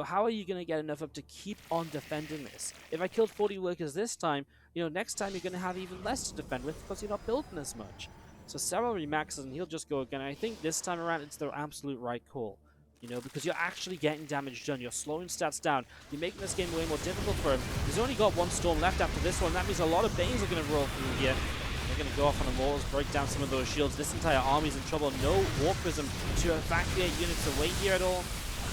How are you going to get enough up to keep on defending this? If I killed 40 workers this time, next time you're going to have even less to defend with because you're not building as much. So Serral remaxes and he'll just go again. I think this time around it's the absolute right call. Because you're actually getting damage done. You're slowing Stats down. You're making this game way more difficult for him. He's only got 1 Storm left after this one. That means a lot of Banes are going to roll through here. They're going to go off on the walls, break down some of those shields. This entire army's in trouble. No Warp Prism to evacuate units away here at all.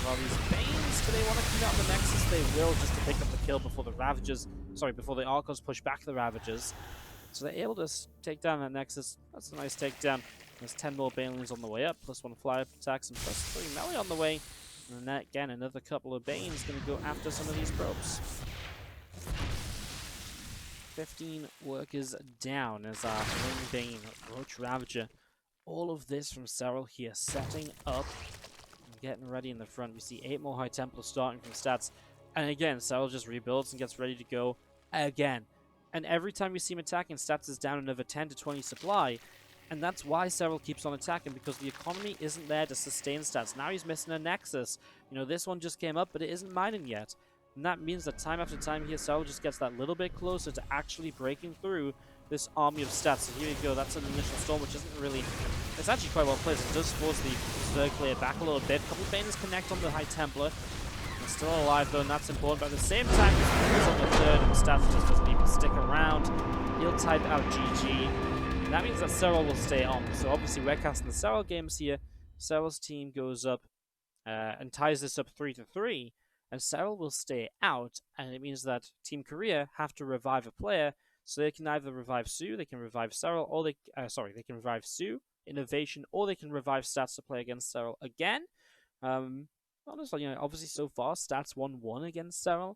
While these Banes, do they want to come out the Nexus? They will, just to pick up the kill before the Ravagers, before the Archons push back the Ravagers. So they're able to take down that Nexus. That's a nice takedown. There's 10 more Banelings on the way up, plus 1 fly-up attacks, and plus 3 melee on the way. And then again, another couple of Banes going to go after some of these probes. 15 workers down as our Ring Bane, Roach Ravager. All of this from Serral here, setting up and getting ready in the front. We see 8 more High Templars starting from stats. And again, Serral just rebuilds and gets ready to go again. And every time we see him attacking, stats is down another 10 to 20 supply. And that's why Serral keeps on attacking, because the economy isn't there to sustain stats. Now he's missing a Nexus. You know, this one just came up, but it isn't mining yet. And that means that time after time here, Serral just gets that little bit closer to actually breaking through this army of stats. So here you go, that's an initial storm, which isn't really... It's actually quite well placed. It does force the Zerg player back a little bit. Couple of Banes connect on the High Templar. He's still alive though, and that's important. But at the same time, he's on the third, and stats just doesn't even stick around. He'll type out GG. That means that Serral will stay on. So obviously we're casting the Serral games here. Serral's team goes up and ties this up 3-3, and Serral will stay out. And it means that Team Korea have to revive a player, so they can either revive soO, they can revive Serral, or they can revive soO, INnoVation, or they can revive Stats to play against Serral again. Honestly, you know, obviously so far Stats 1-1 against Serral.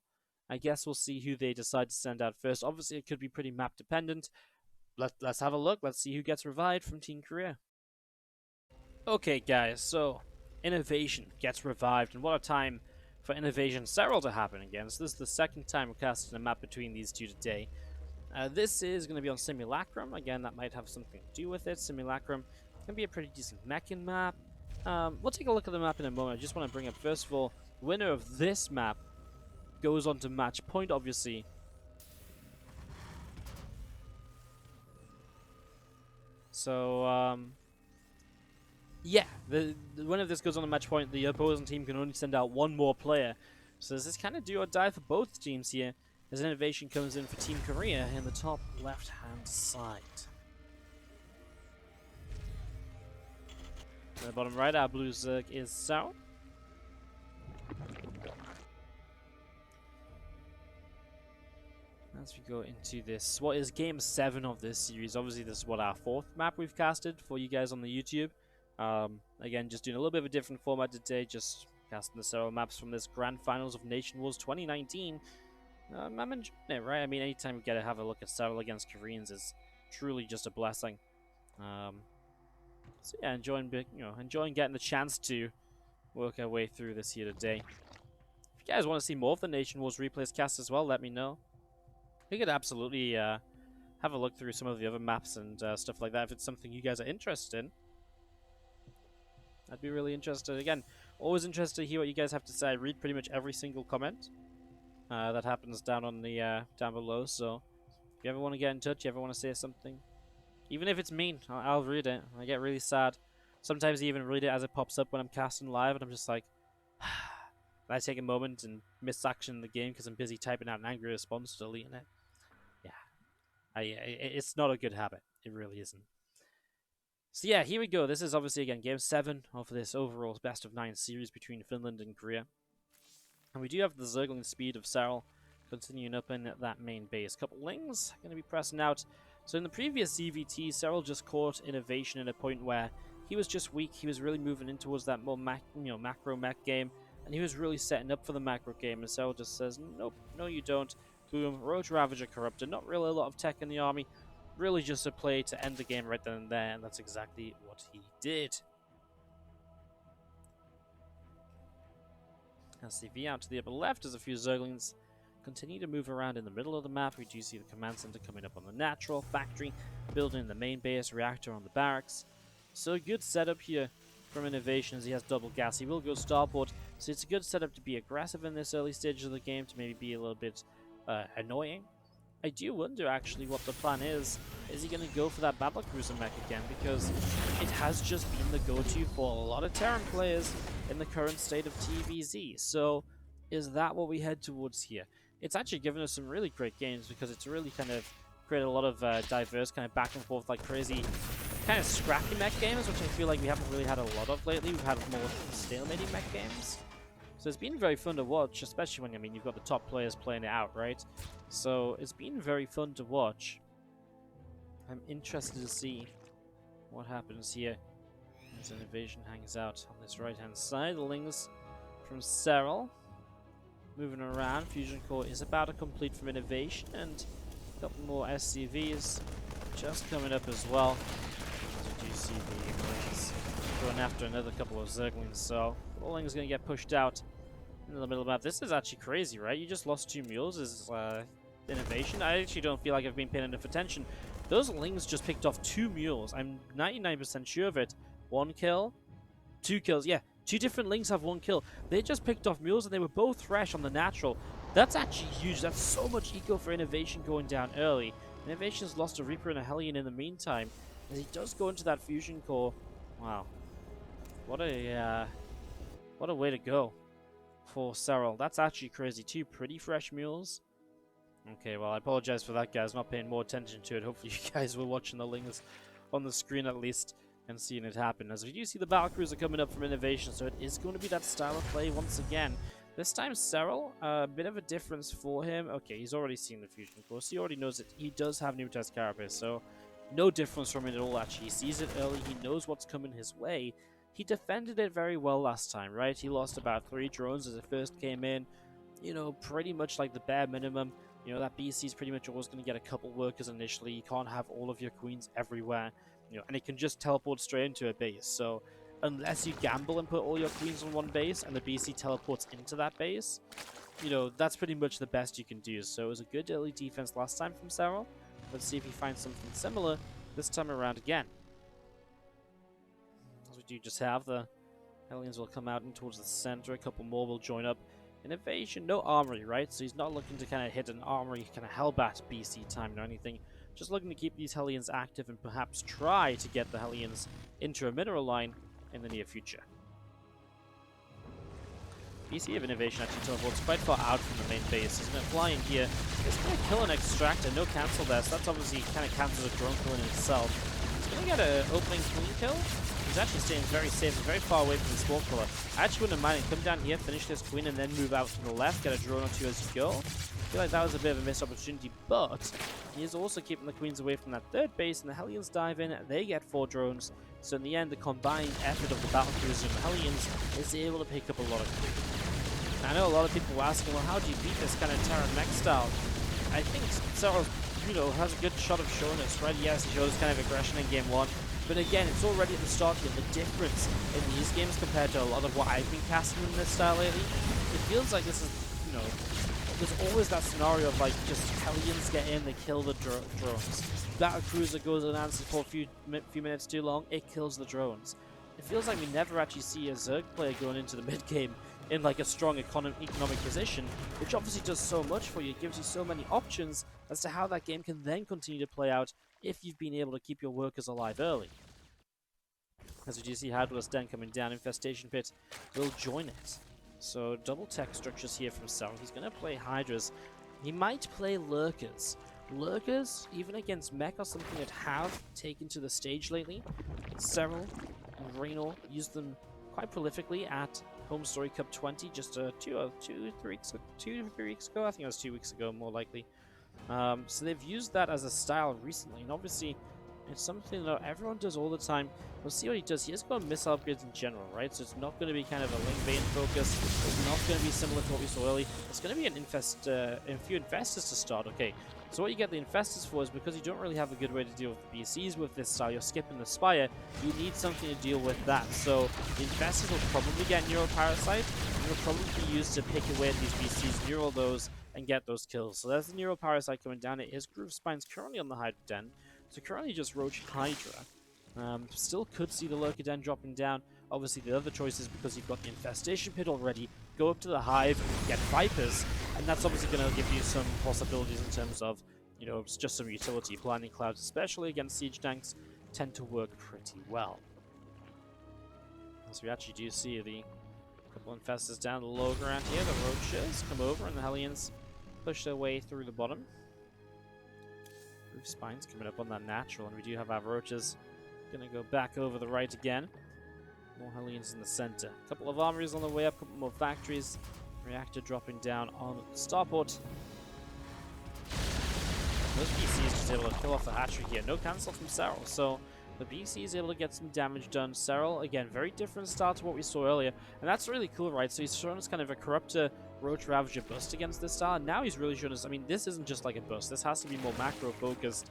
I guess we'll see who they decide to send out first. Obviously, it could be pretty map dependent. Let's have a look. Let's see who gets revived from Team Korea. Okay, guys, so INnoVation gets revived, and what a time for INnoVation Serral to happen again. So this is the second time we're casting a map between these two today. This is going to be on Simulacrum. Again, that might have something to do with it. Simulacrum can be a pretty decent mechan map. We'll take a look at the map in a moment. I just want to bring up, first of all, the winner of this map goes on to match point, obviously. So, yeah, the winner of this goes on to match point. The opposing team can only send out one more player. So this is kind of do or die for both teams here, as INnoVation comes in for Team Korea in the top left-hand side. In the bottom right, our blue Zerg is soO. As we go into this, what is game 7 of this series? Obviously, this is what our 4th map we've casted for you guys on the YouTube. Again, just doing a little bit of a different format today, just casting the Serral maps from this Grand Finals of Nationwars 2019. I'm enjoying it, right? I mean, anytime we get to have a look at Serral against Koreans is truly just a blessing. So yeah, enjoying getting the chance to work our way through this here today. If you guys want to see more of the Nationwars replays cast as well, let me know. We could absolutely have a look through some of the other maps and stuff like that if it's something you guys are interested in. I'd be really interested. Again, always interested to hear what you guys have to say. I read pretty much every single comment that happens down on the down below. So if you ever want to get in touch, you ever want to say something, even if it's mean, I'll read it. I get really sad. Sometimes I even read it as it pops up when I'm casting live, and I'm just like, I take a moment and miss action in the game because I'm busy typing out an angry response to deleting it. Yeah, it's not a good habit. It really isn't. So yeah, here we go. This is obviously, again, game 7 of this overall best of 9 series between Finland and Korea. And we do have the Zergling speed of Serral continuing up in that main base. Couple lings going to be pressing out. So in the previous ZVT, Serral just caught INnoVation at a point where he was just weak. He was really moving in towards that more macro mech game, and he was really setting up for the macro game. And Serral just says, nope, no you don't. Boom, Roach Ravager corrupted. Not really a lot of tech in the army. Really just a play to end the game right then and there, and that's exactly what he did. LCV out to the upper left as a few Zerglings continue to move around in the middle of the map. We do see the command center coming up on the natural factory, building the main base, reactor on the barracks. So a good setup here from INnoVation as he has double gas. He will go starboard, so it's a good setup to be aggressive in this early stage of the game, to maybe be a little bit annoying. I do wonder actually what the plan is. Is he going to go for that battlecruiser mech again? Because it has just been the go-to for a lot of Terran players in the current state of TVZ. So is that what we head towards here? It's actually given us some really great games because it's really kind of created a lot of diverse kind of back and forth, like crazy kind of scrappy mech games, which I feel like we haven't really had a lot of lately. We've had more stalemating mech games. So it's been very fun to watch, especially when, I mean, you've got the top players playing it out, right? So it's been very fun to watch. I'm interested to see what happens here as INnoVation hangs out on this right-hand side. The lings from Serral moving around. Fusion core is about to complete from INnoVation, and couple more SCVs just coming up as well. As you do see the Marines going after another couple of Zerglings, so Rolling's going to get pushed out in the middle of the map. This is actually crazy, right? You just lost 2 mules as INnoVation. I actually don't feel like I've been paying enough attention. Those Lings just picked off 2 mules. I'm 99% sure of it. 1 kill, 2 kills. Yeah, 2 different Lings have 1 kill. They just picked off mules and they were both fresh on the natural. That's actually huge. That's so much eco for INnoVation going down early. INnoVation's lost a Reaper and a Hellion in the meantime, as he does go into that fusion core. Wow, what a way to go for Serral. That's actually crazy. 2 pretty fresh mules. Okay, well, I apologize for that, guys. Not paying more attention to it. Hopefully you guys were watching the Lings on the screen at least and seeing it happen. As we do see the battlecruiser coming up from INnoVation, so it is going to be that style of play once again. This time Serral, a bit of a difference for him. Okay, he's already seen the fusion course. He already knows that he does have new test carapace, so no difference from it at all, actually. He sees it early. He knows what's coming his way. He defended it very well last time, right? He lost about 3 drones as it first came in. You know, pretty much like the bare minimum. You know, that BC is pretty much always going to get a couple workers initially. You can't have all of your queens everywhere. You know, and it can just teleport straight into a base. So unless you gamble and put all your queens on one base and the BC teleports into that base, you know, that's pretty much the best you can do. So it was a good early defense last time from Serral. Let's see if he finds something similar this time around again. As we do just have the Hellions will come out and towards the center. A couple more will join up. INnoVation, no armory, right? So he's not looking to kind of hit an armory kind of hellbat BC time or anything. Just looking to keep these Hellions active and perhaps try to get the Hellions into a mineral line in the near future. BC of INnoVation actually teleports quite far out from the main base. He's going to fly in here. He's going to kill an extractor. No cancel there, so that's obviously kind of cancels a drone kill in itself. He's going to get an opening queen kill. He's actually staying very safe and very far away from the spawn killer. I actually wouldn't mind him come down here, finish this queen, and then move out to the left, get a drone or 2 as you go. I feel like that was a bit of a missed opportunity, but he is also keeping the queens away from that 3rd base, and the Hellions dive in. They get 4 drones. So in the end, the combined effort of the battlecruiser and the Hellions is able to pick up a lot of queens. I know a lot of people were asking, well, how do you beat this kind of Terran mech style? I think Serral, you know, has a good shot of showing us, right? Yes, he showed us kind of aggression in game 1. But again, it's already at the start here. The difference in these games compared to a lot of what I've been casting in this style lately, it feels like this is, you know, there's always that scenario of like just Hellions get in, they kill the drones. Battlecruiser goes and answers for a few minutes too long, it kills the drones. It feels like we never actually see a Zerg player going into the mid game in like a strong economic position, which obviously does so much for you. It gives you so many options as to how that game can then continue to play out if you've been able to keep your workers alive early. As we do see Hardwell's Den coming down, Infestation Pit will join it. So double tech structures here from Serral. He's going to play Hydras. He might play Lurkers. Lurkers, even against mech, are something that have taken to the stage lately. Serral and Raynor used them quite prolifically at Home Story Cup 20 just 3 weeks ago. I think it was 2 weeks ago, more likely. So they've used that as a style recently, and obviously it's something that everyone does all the time. We'll see what he does. He has got missile upgrades in general, right? So it's not going to be kind of a link vein focus. It's not going to be similar to what we saw early. It's going to be a few infestors to start. Okay, so what you get the infestors for is because you don't really have a good way to deal with the BCs with this style. You're skipping the Spire. You need something to deal with that. So the infestors will probably get Neural Parasite, and they'll probably be used to pick away at these BCs, neural those, and get those kills. So there's the Neural Parasite coming down. It is Groove Spines currently on the Hydra Den. So currently just Roach Hydra. Still could see the Lurker Den dropping down. Obviously the other choice is because you've got the Infestation Pit already, go up to the Hive and get Vipers, and that's obviously going to give you some possibilities in terms of, you know, just some utility. Blinding Clouds, especially against Siege tanks, tend to work pretty well. As we actually do see the couple infestors down the low ground here, the Roaches come over and the Hellions push their way through the bottom. Roof Spines coming up on that natural, and we do have our Roaches going to go back over the right again. More Hellions in the center. A couple of armories on the way up, a couple more factories. Reactor dropping down on starport. Those BCs just able to kill off the hatchery here. No cancel from Serral, so the BC is able to get some damage done. Serral, again, very different style to what we saw earlier, and that's really cool, right? So he's shown us kind of a corruptor Roach Ravager bust against this style, and now he's really shown us, I mean, this isn't just like a bust, this has to be more macro-focused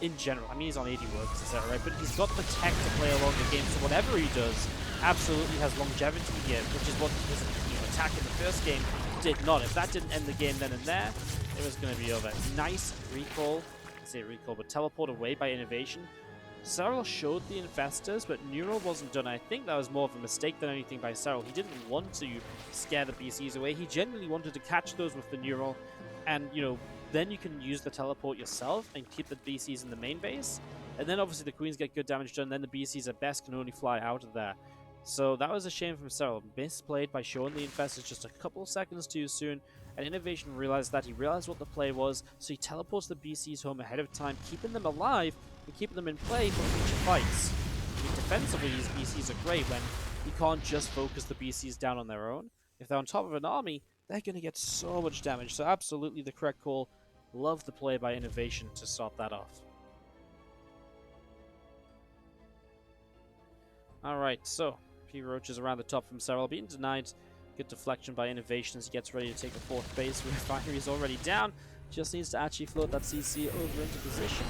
in general. I mean, he's on 80 workers, etc., right? But he's got the tech to play along the game, so whatever he does absolutely has longevity here, which is what his attack in the first game did not. If that didn't end the game then and there, it was going to be over. Nice recall, I say recall, but teleport away by INnoVation. Serral showed the Infestors, but Neural wasn't done. I think that was more of a mistake than anything by Serral. He didn't want to scare the BCs away. He genuinely wanted to catch those with the Neural, and, you know, then you can use the teleport yourself and keep the BCs in the main base. And then obviously the Queens get good damage done, and then the BCs at best can only fly out of there. So that was a shame from Serral. Misplayed by showing the Infestors just a couple seconds too soon, and INnoVation realized that. He realized what the play was, so he teleports the BCs home ahead of time, keeping them alive and keeping them in play for future fights. I mean, defensively, these BCs are great when you can't just focus the BCs down on their own. If they're on top of an army, they're going to get so much damage. So absolutely the correct call. Love the play by INnoVation to stop that off. Alright, so P Roaches around the top from Serral being denied. Good deflection by INnoVation as he gets ready to take the fourth base. Refinery is already down. Just needs to actually float that CC over into position.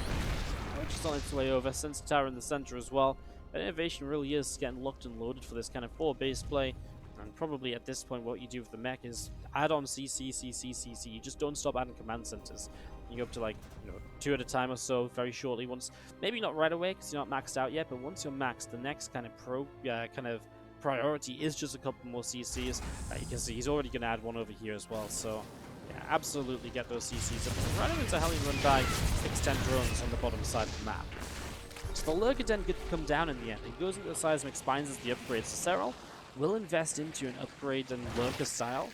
Which is on its way over. Sensor Tower in the center as well. But INnoVation really is getting locked and loaded for this kind of 4-base play. And probably at this point what you do with the mech is add on CC, CC, CC. You just don't stop adding command centers. You go up to, like, you know, 2 at a time or so very shortly. Once, maybe not right away because you're not maxed out yet, but once you're maxed, the next kind of priority is just a couple more CCs. You can see he's already going to add one over here as well. So yeah, absolutely get those CCs up. Right into Hellion run by 6-10 drones on the bottom side of the map. So the Lurker Den could come down in the end. He goes into the Seismic Spines as the upgrade. So Serral will invest into an upgrade and Lurker style.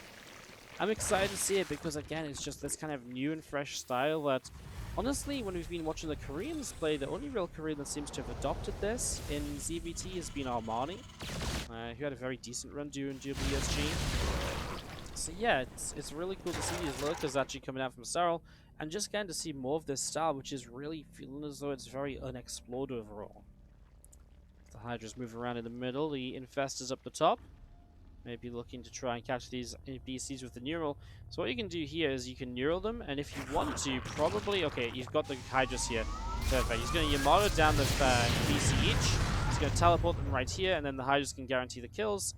I'm excited to see it because, again, it's just this kind of new and fresh style that, honestly, when we've been watching the Koreans play, the only real Korean that seems to have adopted this in ZVT has been Armani, who had a very decent run during WSG. So yeah, it's really cool to see these Lurkers actually coming out from Serral, and just getting to see more of this style, which is really feeling as though it's very unexplored overall. The Hydras move around in the middle, the Infestors up the top. Maybe looking to try and catch these BCs with the Neural. So what you can do here is you can Neural them, and if you want to, probably... Okay, you've got the Hydras here. Perfect. He's going to Yamato down the BC each. He's going to teleport them right here, and then the Hydras can guarantee the kills.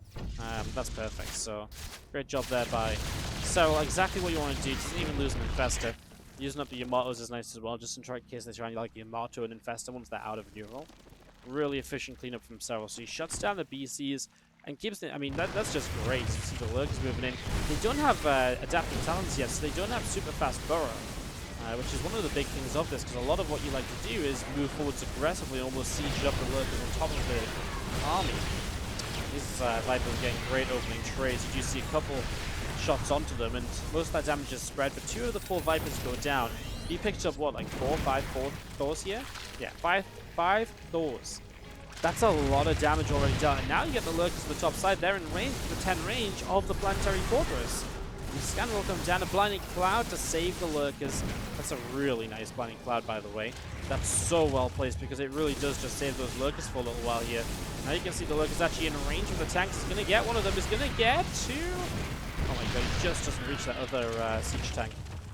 That's perfect. So, great job there by Serral. Exactly what you want to do. Doesn't even lose an Infestor. Using up the Yamatos is nice as well, just in case they try and like Yamato and Infestor once they're out of Neural. Really efficient cleanup from Serral. So he shuts down the BCs and keeps the... I mean, that's just great. You see the Lurkers moving in. They don't have adaptive talents yet, so they don't have super fast burrow, which is one of the big things of this, because a lot of what you like to do is move forwards aggressively and almost siege up the Lurkers on top of the army. These Vipers getting great opening trades. You do see a couple shots onto them, and most of that damage is spread, but 2 of the 4 Vipers go down. He picked up, what, like 4 Thors here? Yeah, 5 Thors. That's a lot of damage already done. And now you get the Lurkers to the top side. They're in range, the 10 range of the Planetary Fortress. The scan will come down. A Blinding Cloud to save the Lurkers. That's a really nice Blinding Cloud, by the way. That's so well placed because it really does just save those Lurkers for a little while here. Now you can see the Lurkers actually in range of the tanks. He's going to get one of them. He's going to get 2. Oh my god, he just doesn't reach that other siege tank.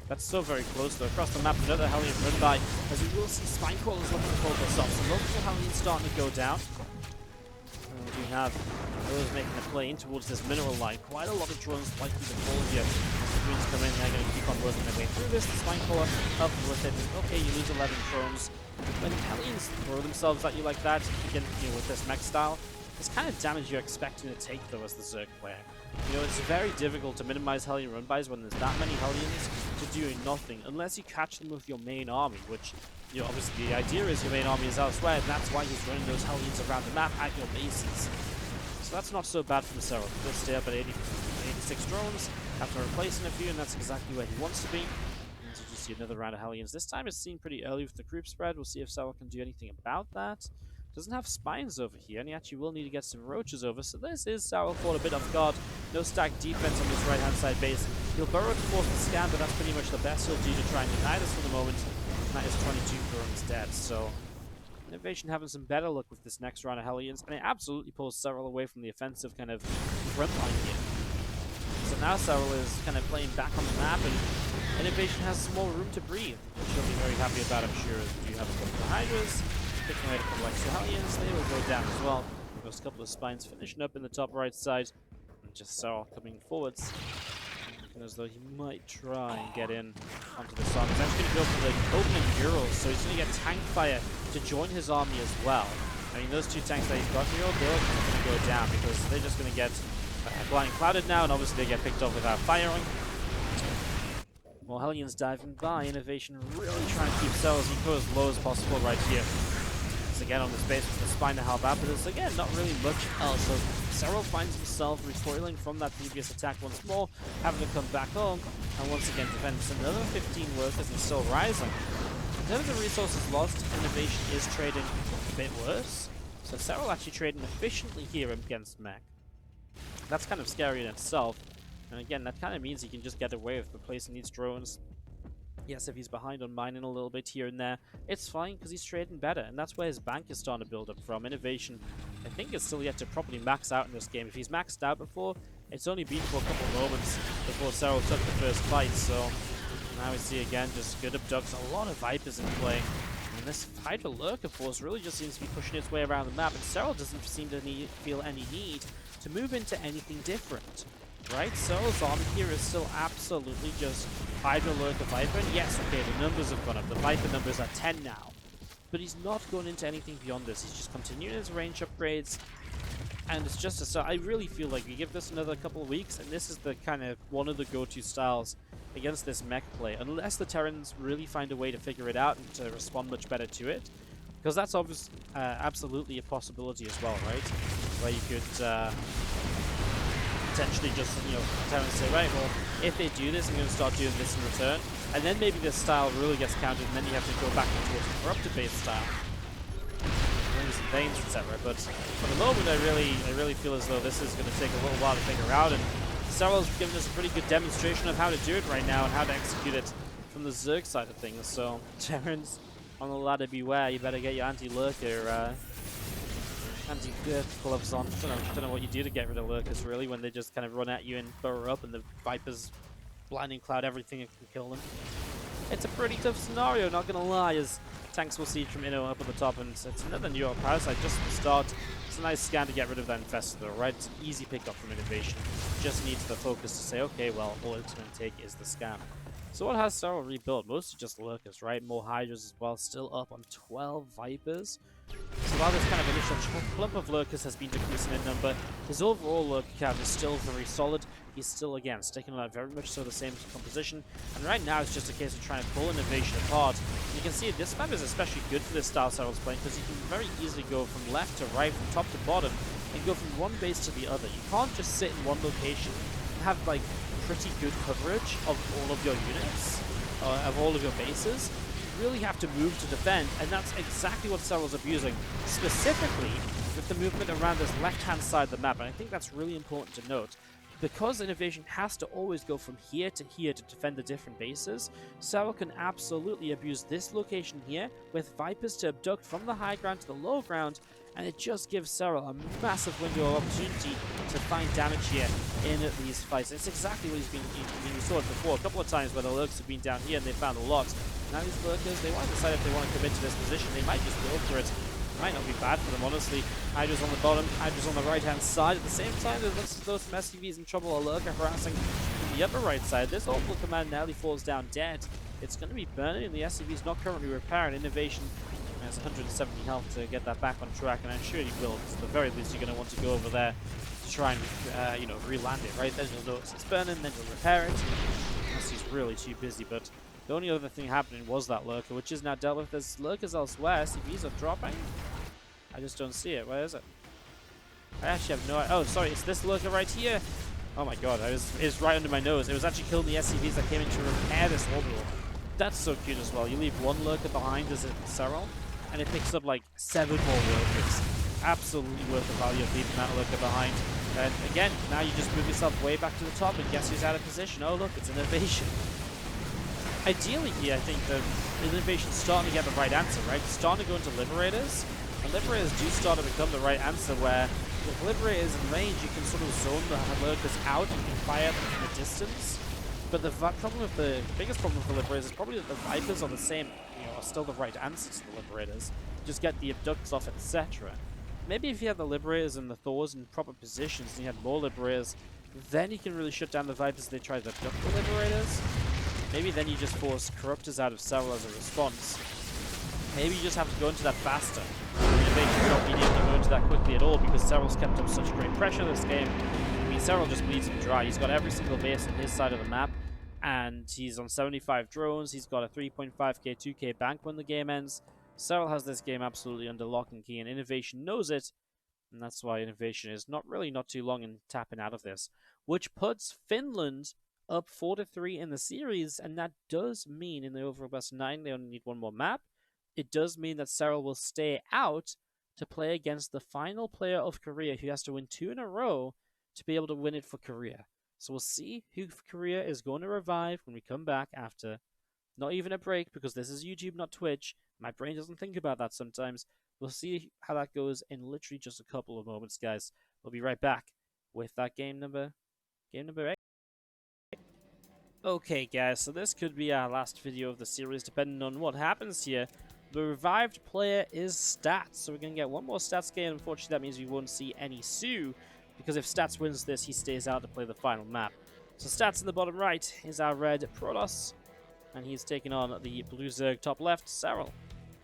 That's so very close though. Across the map, another Hellion run by, as we will see Spinecrawlers looking to pull this off. So multiple Hellions starting to go down. And we have those making a play in towards this mineral line. Quite a lot of drones likely to fall here. As the Greens come in, they're going to keep on working their way through this. The Spinecrawler up with it. Okay, you lose 11 drones. When Hellions throw themselves at you like that, again, with this mech style, it's kind of damage you're expecting to take though as the Zerg player. You know, it's very difficult to minimize Hellion run-bys when there's that many Hellions to doing nothing, unless you catch them with your main army, which, you know, obviously the idea is your main army is elsewhere, and that's why he's running those Hellions around the map at your bases. So that's not so bad from Serral. He'll stay up at 86 drones, after replacing a few, and that's exactly where he wants to be. And so you see another round of Hellions. This time it's seen pretty early with the group spread. We'll see if Serral can do anything about that. Doesn't have spines over here, and he actually will need to get some roaches over, so this is Serral caught a bit off guard. No stacked defense on this right-hand side base. He'll burrow to force the scan, but that's pretty much the best he'll do to try and deny this for the moment. And that is 22 drones dead, so INnoVation having some better luck with this next round of Hellions, and it absolutely pulls Serral away from the offensive kind of front line here. So now Serral is kind of playing back on the map, and INnoVation has some more room to breathe, which she'll be very happy about, I'm sure. You have a couple of Hydras, picking away a couple of extra Hellions, they will go down as well. There's a couple of Spines finishing up in the top right side, and just Serral coming forwards. Looking as though he might try and get in onto the side. He's actually going to go for the opening murals, so he's going to get Tank Fire to join his army as well. I mean, those two tanks that he's got here, they're going to go down because they're just going to get blinding clouded now, and obviously they get picked off without firing. More Hellions diving by. INnoVation really trying to keep Serral's eco as low as possible right here. So again on this base with the Spine to help out, but there's again not really much else. So Serral finds himself recoiling from that previous attack once more, having to come back home, and once again defends another 15 workers and still rising. In terms of resources lost, INnoVation is trading a bit worse. So Serral actually trading efficiently here against Mech. That's kind of scary in itself. And again, that kind of means he can just get away with replacing these drones. Yes, if he's behind on mining a little bit here and there, it's fine because he's trading better. And that's where his bank is starting to build up from. INnoVation, I think, is still yet to properly max out in this game. If he's maxed out before, it's only been for a couple of moments before Serral took the first fight. So now we see again just good abducts, a lot of Vipers in play. And this Hydra Lurker force really just seems to be pushing its way around the map. And Serral doesn't seem to feel any need to move into anything different. Right, Serral's army here is still absolutely just Hydra Lurker Viper. And yes, okay, the numbers have gone up. The Viper numbers are 10 now. But he's not going into anything beyond this. He's just continuing his range upgrades. And it's just a start. I really feel like we give this another couple of weeks, and this is the kind of one of the go-to styles against this mech play. Unless the Terrans really find a way to figure it out and to respond much better to it. Because that's obviously absolutely a possibility as well, right? Where you could potentially just, Terrans say, right, well, if they do this, I'm going to start doing this in return. And then maybe this style really gets countered, and then you have to go back towards a corrupted-based style. Rings and veins, etc. But for the moment, I really feel as though this is going to take a little while to figure out, and Serral's given us a pretty good demonstration of how to do it right now and how to execute it from the Zerg side of things. So, Terrans, on the ladder, beware. You better get your anti-lurker, anti-girth gloves on. I don't know what you do to get rid of lurkers, really, when they just kind of run at you and burrow up and the Vipers blinding cloud everything and can kill them. It's a pretty tough scenario, not gonna lie, as tanks will siege from Inno up at the top, and it's another New York Parasite just at the start. It's a nice scan to get rid of that Infestor, though, right? It's an easy pickup from INnoVation. Just needs the focus to say, okay, well, all it's going to take is the scan. So what has Serral rebuilt? Mostly just lurkers, right? More Hydras as well, still up on 12 Vipers. So while this kind of initial clump of lurkers has been decreasing in number, his overall lurker count is still very solid. He's still, again, sticking out very much so the same composition. And right now it's just a case of trying to pull INnoVation apart. And you can see this map is especially good for this style Serral's playing, because you can very easily go from left to right, from top to bottom, and go from one base to the other. You can't just sit in one location and have, like, pretty good coverage of all of your units, of all of your bases. You really have to move to defend, and that's exactly what Serral's abusing, specifically with the movement around this left-hand side of the map. And I think that's really important to note. Because INnoVation has to always go from here to defend the different bases, Serral can absolutely abuse this location here with Vipers to abduct from the high ground to the low ground, and it just gives Serral a massive window of opportunity to find damage here in these fights. It's exactly what he's been saw it before, a couple of times where the lurkers have been down here and they found a lot. Now these lurkers, they want to decide if they want to commit to this position. They might just go for it. Might not be bad for them, honestly. Hydra's on the bottom, Hydra's on the right-hand side. At the same time, it looks as though some SCVs in trouble. A lurker harassing the upper right side. This awful command nearly falls down dead. It's going to be burning, and the SCV's not currently repaired. INnoVation has 170 health to get that back on track, and I'm sure he will. At the very least, you're going to want to go over there to try and, re-land it, right? Then you'll notice it's burning, then you'll repair it. Unless he's really too busy, but the only other thing happening was that lurker, which is now dealt with. There's lurkers elsewhere. SCVs are dropping. I just don't see it. Where is it? I actually have no idea. Oh, sorry, it's this lurker right here. Oh my god, it's right under my nose. It was actually killing the SCVs that came in to repair this orbital. That's so cute as well. You leave one lurker behind as a Serral, and it picks up like 7 more lurkers. Absolutely worth the value of leaving that lurker behind. And again, now you just move yourself way back to the top, and guess who's out of position? Oh look, it's INnoVation. Ideally here, I think that INnoVation's starting to get the right answer, right? It's starting to go into Liberators. And Liberators do start to become the right answer, where with Liberators in range, you can sort of zone the lurkers out, you can fire them from a distance. But the biggest problem with the Liberators is probably that the Vipers are the same, are still the right answer to the Liberators. Just get the abducts off, etc. Maybe if you had the Liberators and the Thors in proper positions and you had more Liberators, then you can really shut down the Vipers if they try to abduct the Liberators. Maybe then you just force Corruptors out of Serral as a response. Maybe you just have to go into that faster. INnoVation's not being able to go into that quickly at all because Serral's kept up such great pressure this game. I mean, Serral just bleeds him dry. He's got every single base on his side of the map, and he's on 75 drones. He's got a 3.5k, 2k bank when the game ends. Serral has this game absolutely under lock and key, and INnoVation knows it, and that's why INnoVation is not too long in tapping out of this, which puts Finland up 4-3 in the series, and that does mean in the overall best 9 they only need one more map. It does mean that Serral will stay out to play against the final player of Korea, who has to win 2 in a row to be able to win it for Korea. So we'll see who Korea is going to revive when we come back after not even a break, because this is YouTube, not Twitch. My brain doesn't think about that sometimes. We'll see how that goes in literally just a couple of moments, guys. We'll be right back with that game number 8. Okay, guys, so this could be our last video of the series, depending on what happens here. The revived player is Stats, so we're going to get one more Stats game. Unfortunately, that means we won't see any soO, because if Stats wins this, he stays out to play the final map. So Stats in the bottom right is our red Protoss, and he's taking on the blue Zerg top left, Serral,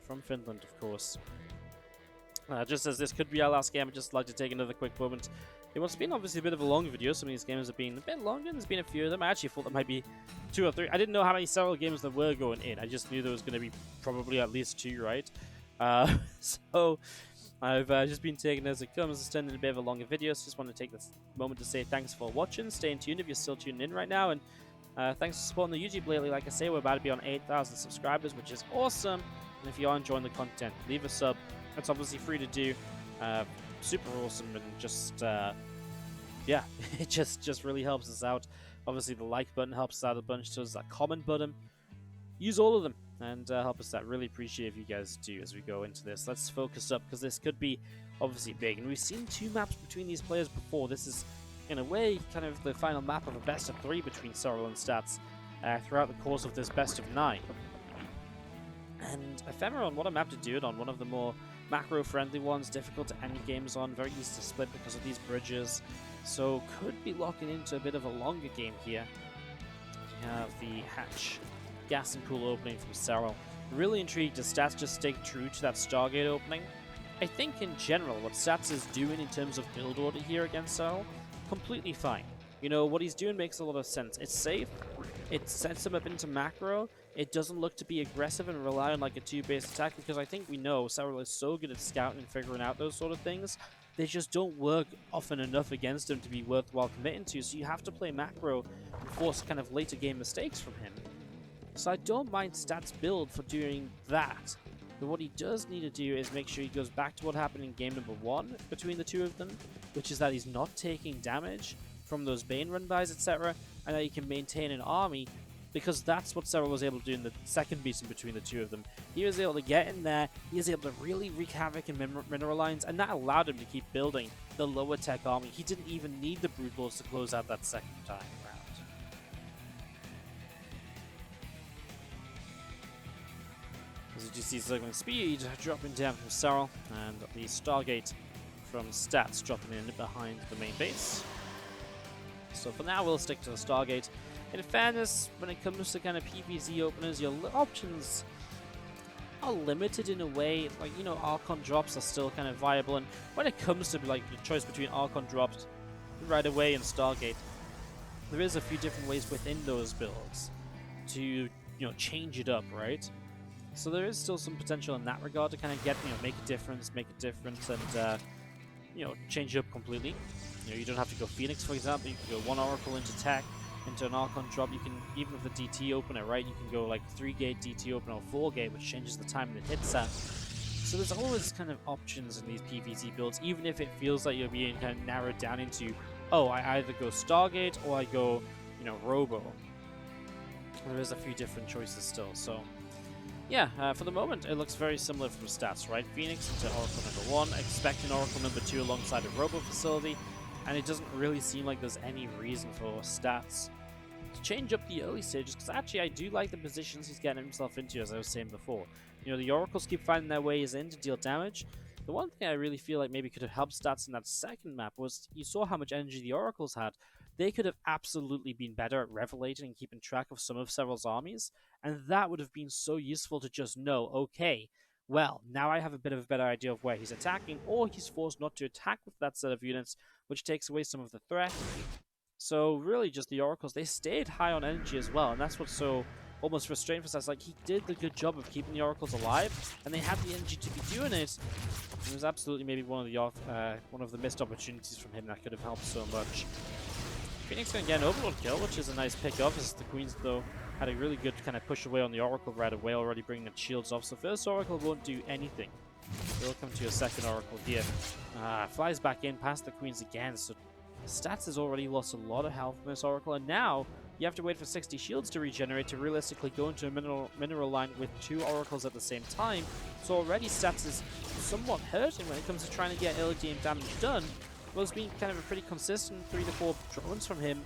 from Finland, of course. Just as this could be our last game, I'd just like to take another quick moment. It's been obviously a bit of a long video. Some of these games have been a bit longer. There's been a few of them. I actually thought there might be 2 or 3. I didn't know how many Serral games there were going in. I just knew there was going to be probably at least 2, right? So I've just been taking it as it comes. It's turned into a bit of a longer video, so just want to take this moment to say thanks for watching. Stay tuned if you're still tuning in right now, and thanks for supporting the YouTube lately. Like I say, we're about to be on 8,000 subscribers, which is awesome. And if you are enjoying the content, leave a sub. It's obviously free to do. Super awesome, and just yeah, it just really helps us out. Obviously the like button helps us out a bunch, so does that comment button. Use all of them and help us out. Really appreciate if you guys do as we go into this. Let's focus up, because this could be obviously big, and we've seen 2 maps between these players before. This is in a way kind of the final map of a best of 3 between Serral and Stats throughout the course of this best of 9. And Ephemeron, what a map to do it on. One of the more macro-friendly ones, difficult to end games on, very easy to split because of these bridges. So could be locking into a bit of a longer game here. We have the hatch gas and pool opening from Serral. Really intrigued, does Stats just stay true to that Stargate opening? I think in general what Stats is doing in terms of build order here against Serral, completely fine. What he's doing makes a lot of sense. It's safe, it sets him up into macro, it doesn't look to be aggressive and rely on like a 2-base attack, because I think we know Serral is so good at scouting and figuring out those sort of things. They just don't work often enough against him to be worthwhile committing to, so you have to play macro and force kind of later game mistakes from him. So I don't mind Stats' build for doing that, but what he does need to do is make sure he goes back to what happened in game number 1 between the 2 of them, which is that he's not taking damage from those Bane run-bys, etc., and that he can maintain an army, because that's what Serral was able to do in the second beating between the 2 of them. He was able to get in there, he was able to really wreak havoc in mineral lines, and that allowed him to keep building the lower tech army. He didn't even need the Brood Lords to close out that second time round. As you see, circling speed dropping down from Serral, and the Stargate from Stats dropping in behind the main base. So for now, we'll stick to the Stargate. In fairness, when it comes to kind of PvZ openers, your options are limited in a way. Like, Archon drops are still kind of viable, and when it comes to like the choice between Archon drops right away and Stargate, there is a few different ways within those builds to change it up, right? So there is still some potential in that regard to kind of get make a difference, and change it up completely. You don't have to go Phoenix, for example. You can go 1 Oracle into tech, into an Archon drop. You can, even with the DT opener, right, you can go like 3-gate DT opener or 4-gate, which changes the time that it hits at. So there's always kind of options in these PvZ builds, even if it feels like you're being kind of narrowed down into, oh, I either go Stargate or I go, Robo. There is a few different choices still, so Yeah, for the moment, it looks very similar from stats, right? Phoenix into Oracle number 1, expecting Oracle number 2 alongside a Robo Facility, and it doesn't really seem like there's any reason for stats to change up the early stages, because actually I do like the positions he's getting himself into, as I was saying before. You know, the Oracles keep finding their ways in to deal damage. The one thing I really feel like maybe could have helped stats in that second map was you saw how much energy the Oracles had. They could have absolutely been better at revelating and keeping track of some of Serral's armies, and that would have been so useful to just know, okay, well, now I have a bit of a better idea of where he's attacking, or he's forced not to attack with that set of units, which takes away some of the threat. So really just the Oracles, they stayed high on energy as well, and that's what's so almost frustrating for us. Like, he did the good job of keeping the Oracles alive, and they had the energy to be doing it. It was absolutely maybe one of the missed opportunities from him that could have helped so much. Phoenix going to get an Overlord kill, which is a nice pick-up, as the Queens, though, had a really good kind of push away on the Oracle right away, already bringing the shields off. So first Oracle won't do anything. We'll come to a second Oracle here. Flies back in past the Queens again, so Stats has already lost a lot of health from this Oracle, and now you have to wait for 60 shields to regenerate to realistically go into a mineral line with 2 Oracles at the same time. So already Stats is somewhat hurting when it comes to trying to get early game damage done. Well, it's been kind of a pretty consistent 3 to 4 drones from him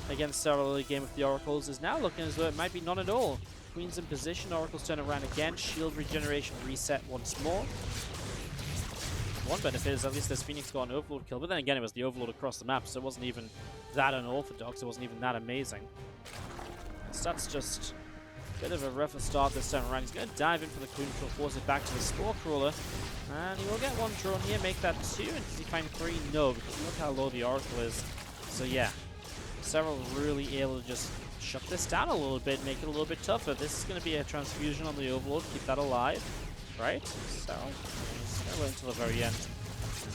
against Serral early game with the Oracles. Is now looking as though it might be none at all. Queen's in position, Oracles turn around again, shield regeneration reset once more. One benefit is at least this Phoenix got an Overlord kill, but then again it was the Overlord across the map, so it wasn't even that unorthodox, it wasn't even that amazing. Stats just a bit of a rougher start this time around. He's going to dive in for the Queen, which will force it back to the Spore Crawler, and he will get 1 drone here, make that 2, and does he find 3? No, because look how low the Oracle is. So yeah, Serral really able to just shut this down a little bit, make it a little bit tougher. This is going to be a transfusion on the Overlord, keep that alive, right? Serral wait until the very end.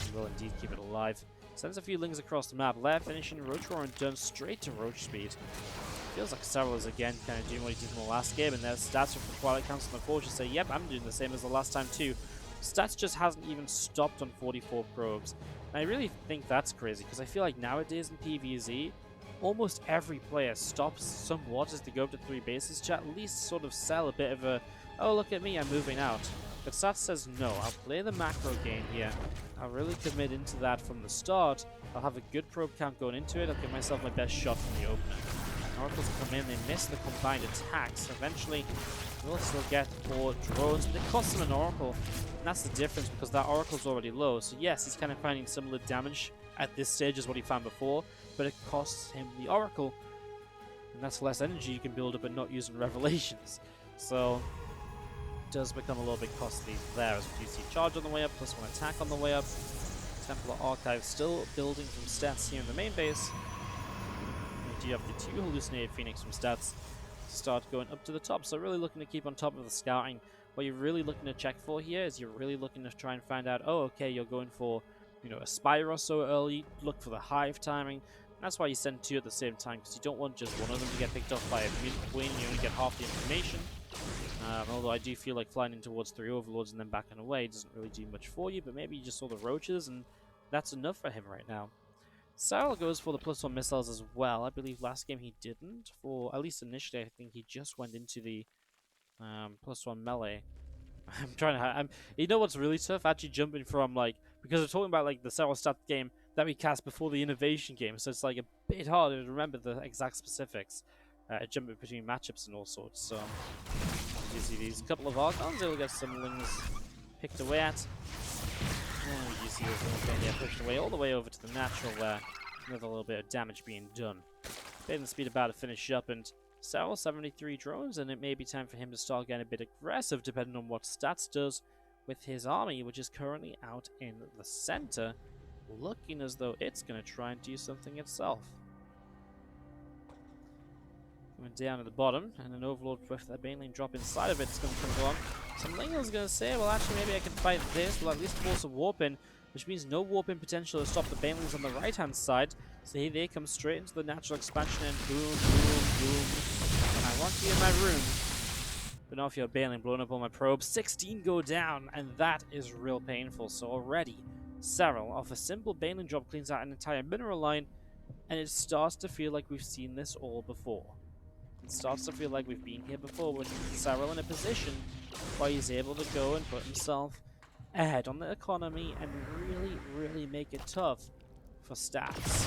He will indeed keep it alive. Sends a few lings across the map. Lair finishing Roach Roar and done straight to Roach speed. Feels like Serral is again kind of doing what he did in the last game, and their stats from Twilight Council and the Forge say, yep, I'm doing the same as the last time too. Stats just hasn't even stopped on 44 probes. And I really think that's crazy, because I feel like nowadays in PvZ, almost every player stops somewhat as they go up to 3 bases to at least sort of sell a bit of a, oh look at me, I'm moving out. But Stats says no, I'll play the macro game here. I'll really commit into that from the start. I'll have a good probe count going into it. I'll give myself my best shot from the opener. Oracles come in, they miss the combined attacks. Eventually, we'll still get 4 drones, but it costs him an Oracle. And that's the difference, because that Oracle's already low. So yes, he's kind of finding similar damage at this stage as what he found before, but it costs him the Oracle. And that's less energy you can build up and not using Revelations. So does become a little bit costly there, as we do see charge on the way up, +1 attack on the way up. Templar Archive still building from stats here in the main base. We do have the 2 hallucinated Phoenix from stats to start going up to the top, so really looking to keep on top of the scouting. What you're really looking to check for here is you're really looking to try and find out, oh okay, you're going for, you know, a Spire or so early, look for the Hive timing. That's why you send 2 at the same time, because you don't want just one of them to get picked off by a mutant queen, you only get half the information. Although I do feel like flying in towards 3 Overlords and then backing away doesn't really do much for you, but maybe you just saw the Roaches and that's enough for him right now. Serral goes for the +1 missiles as well. I believe last game he didn't, for at least initially I think he just went into the +1 melee. I'm trying to, you know what's really tough? Actually jumping from, like, because we're talking about like the Serral stat game that we cast before the INnoVation game, so it's like a bit harder to remember the exact specifics. Jumping between matchups and all sorts, so you see these couple of Archons, they'll get some lings picked away at. And you see those lings getting pushed away all the way over to the natural, where another little bit of damage being done. Bathing Speed about to finish up, and Serral 73 drones, and it may be time for him to start getting a bit aggressive depending on what Stats does with his army, which is currently out in the center, looking as though it's going to try and do something itself. Coming down at the bottom, and an Overlord with a Baneling drop inside of it is going to come along. Some Lingel's going to say, well actually maybe I can fight this, we'll at least force a warp in, which means no warp in potential to stop the Banelings on the right hand side. So here they come straight into the natural expansion and boom, boom, boom. I want you in my room. But not if you're Baneling blowing up all my probes. 16 go down, and that is real painful. So already, Serral off a simple Baneling drop cleans out an entire mineral line, and it starts to feel like we've seen this all before. It starts to feel like we've been here before, with Serral in a position but he's able to go and put himself ahead on the economy and really make it tough for Stats.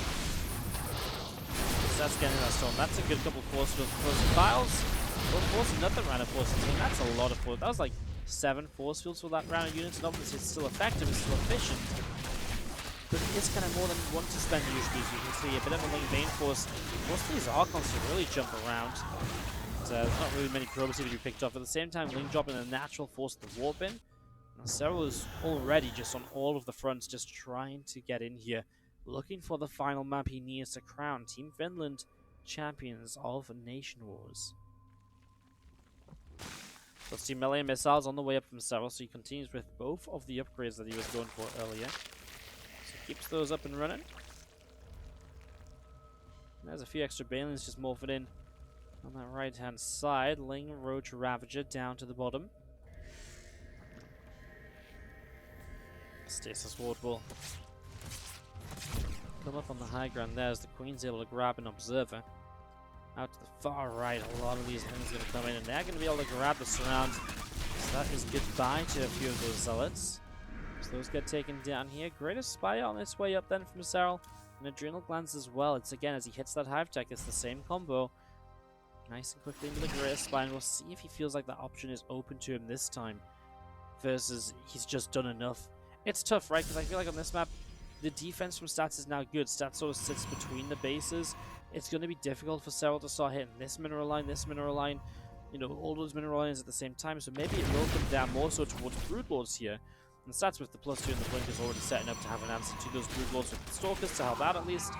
Stats getting that storm. That's a good couple force fields. Files, well, forcing nothing round of force fields. That's a lot of force. That was like 7 force fields for that round of units, and obviously it's still effective, it's still efficient. But it is kind of more than you want to spend usually, as you can see. A bit of a Link Bane Force. Most of these Archons can really jump around. There's not really many probes here to be picked off. At the same time, Link dropping a natural force of the Warp in. Now, Serral is already just on all of the fronts, just trying to get in here. Looking for the final map he needs to crown Team Finland champions of Nationwars. Let's see, melee missiles on the way up from Serral, so he continues with both of the upgrades that he was going for earlier. So keeps those up and running. There's a few extra Banelings just morphing in on that right hand side. Ling Roach Ravager down to the bottom. Stasis Ward will come up on the high ground there as the Queen's able to grab an Observer. Out to the far right, a lot of these things are going to come in, and they're going to be able to grab the surround. So that is goodbye to a few of those Zealots. So those get taken down here. Greatest Spire on its way up then from Serral. And Adrenal Glands as well. It's again, as he hits that Hive Tech, it's the same combo. Nice and quickly into the Greatest Spire, and we'll see if he feels like that option is open to him this time. Versus he's just done enough. It's tough, right? Because I feel like on this map, the defense from Stats is now good. Stats sort of sits between the bases. It's going to be difficult for Serral to start hitting this mineral line, you know, all those mineral lines at the same time. So maybe it will come down more so towards Broodlords here. And Stats with the +2 and the Blink is already setting up to have an answer to those Broodlords with the Stalkers to help out at least.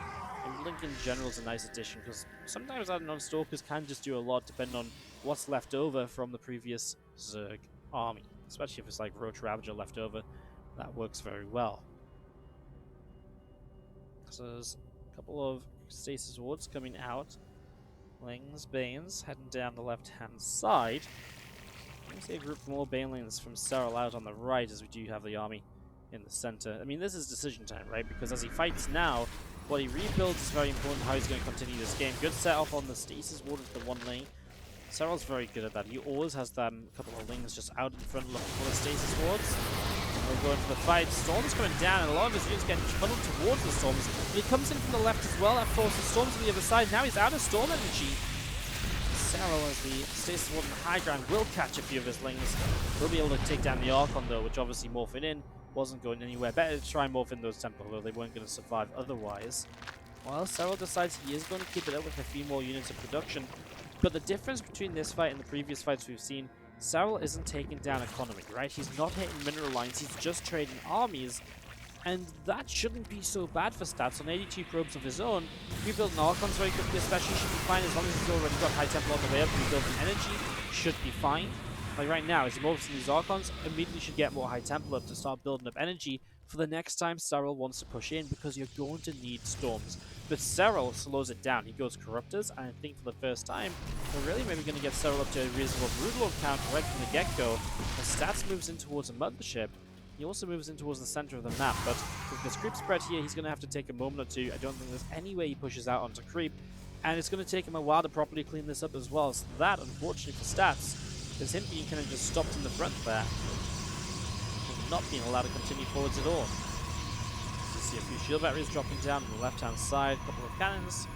And Blink in general is a nice addition because sometimes adding on Stalkers can just do a lot depending on what's left over from the previous Zerg army. Especially if it's like Roach Ravager left over, that works very well. So there's a couple of Stasis Wards coming out. Lings, Banes heading down the left-hand side. I see a group more Banelings from Serral out on the right as we do have the army in the center. I mean, this is decision time, right? Because as he fights now, what he rebuilds is very important, how he's going to continue this game. Good setup on the Stasis Ward with the one lane. Serral's very good at that. He always has them a couple of Lings just out in front looking for the Stasis Wards. We're going for the fight. Storm's coming down, and a lot of his units getting funneled towards the Storms. But he comes in from the left as well. That forces Storms to the other side. Now he's out of Storm energy. Serral, as the Stasis Ward on the high ground, will catch a few of his Lings. Will be able to take down the Archon, though, which obviously morphing in wasn't going anywhere. Better to try and morph in those Temple, though they weren't going to survive otherwise. Well, Serral decides he is going to keep it up with a few more units of production. But the difference between this fight and the previous fights we've seen, Serral isn't taking down economy, right? He's not hitting mineral lines, he's just trading armies. And that shouldn't be so bad for Stats. On 82 probes of his own, rebuilding Archons very quickly especially should be fine as long as he's already got High Temple on the way up. Rebuilding energy should be fine. Like right now, as he moves in these Archons, immediately should get more High Temple up to start building up energy for the next time Serral wants to push in, because you're going to need Storms. But Serral slows it down. He goes Corruptors, and I think for the first time, we're really maybe going to get Serral up to a reasonable Broodlord count right from the get-go. As Stats moves in towards a Mothership, he also moves in towards the center of the map, but with this creep spread here, he's going to have to take a moment or two. I don't think there's any way he pushes out onto creep, and it's going to take him a while to properly clean this up as well. So that, unfortunately for Stats, is him being kind of just stopped in the front there, and not being allowed to continue forwards at all. You see a few shield batteries dropping down on the left-hand side, a couple of cannons,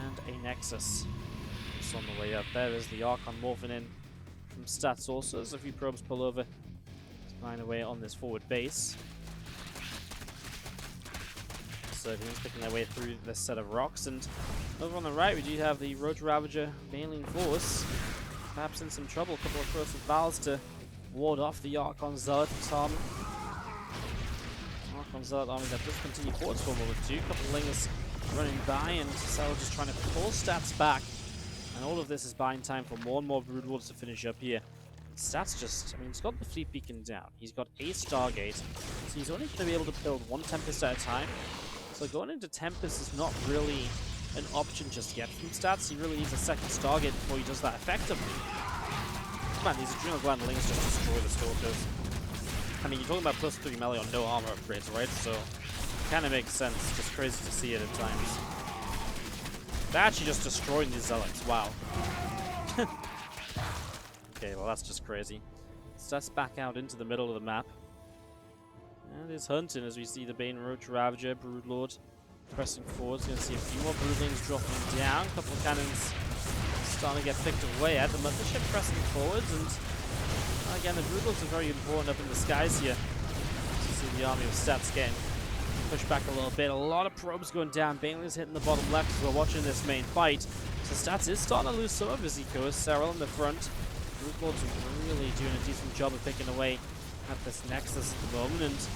and a Nexus. Just on the way up there is the Archon morphing in from Stats also. There's a few probes pull over, flying away on this forward base. So he's picking their way through this set of rocks, and over on the right we do have the Roach Ravager Baneling Force. Perhaps in some trouble, a couple of Corrosive Valves to ward off the Archon Zealot army. Archon Zealot army that does continue forwards for World War II. A couple of Lingers running by, and Serral just trying to pull Stats back. And all of this is buying time for more and more Broodlords to finish up here. Stats just, I mean, he's got the fleet beacon down. He's got a Stargate, so he's only going to be able to build one Tempest at a time. So going into Tempest is not really an option just yet from Stats. He really needs a second Stargate before he does that effectively. Man, these Adrenal Gland Lings just destroy the Stalkers. I mean, you're talking about +3 melee on no armor upgrades, right? So, kind of makes sense. Just crazy to see it at times. They're actually just destroying these Zealots. Wow. Okay, well, that's just crazy. Stats back out into the middle of the map. And it's hunting as we see the Bane Roach, Ravager, Broodlord pressing forwards. Going to see a few more Broodlings dropping down. A couple of cannons starting to get picked away at. The Mothership pressing forwards, and again, the Broodlords are very important up in the skies here. You see the army of Stats getting pushed back a little bit. A lot of probes going down. Baneling's hitting the bottom left as we're watching this main fight. So Stats is starting to lose some of his ecos. Serral in the front. Broodlords are really doing a decent job of picking away at this Nexus at the moment.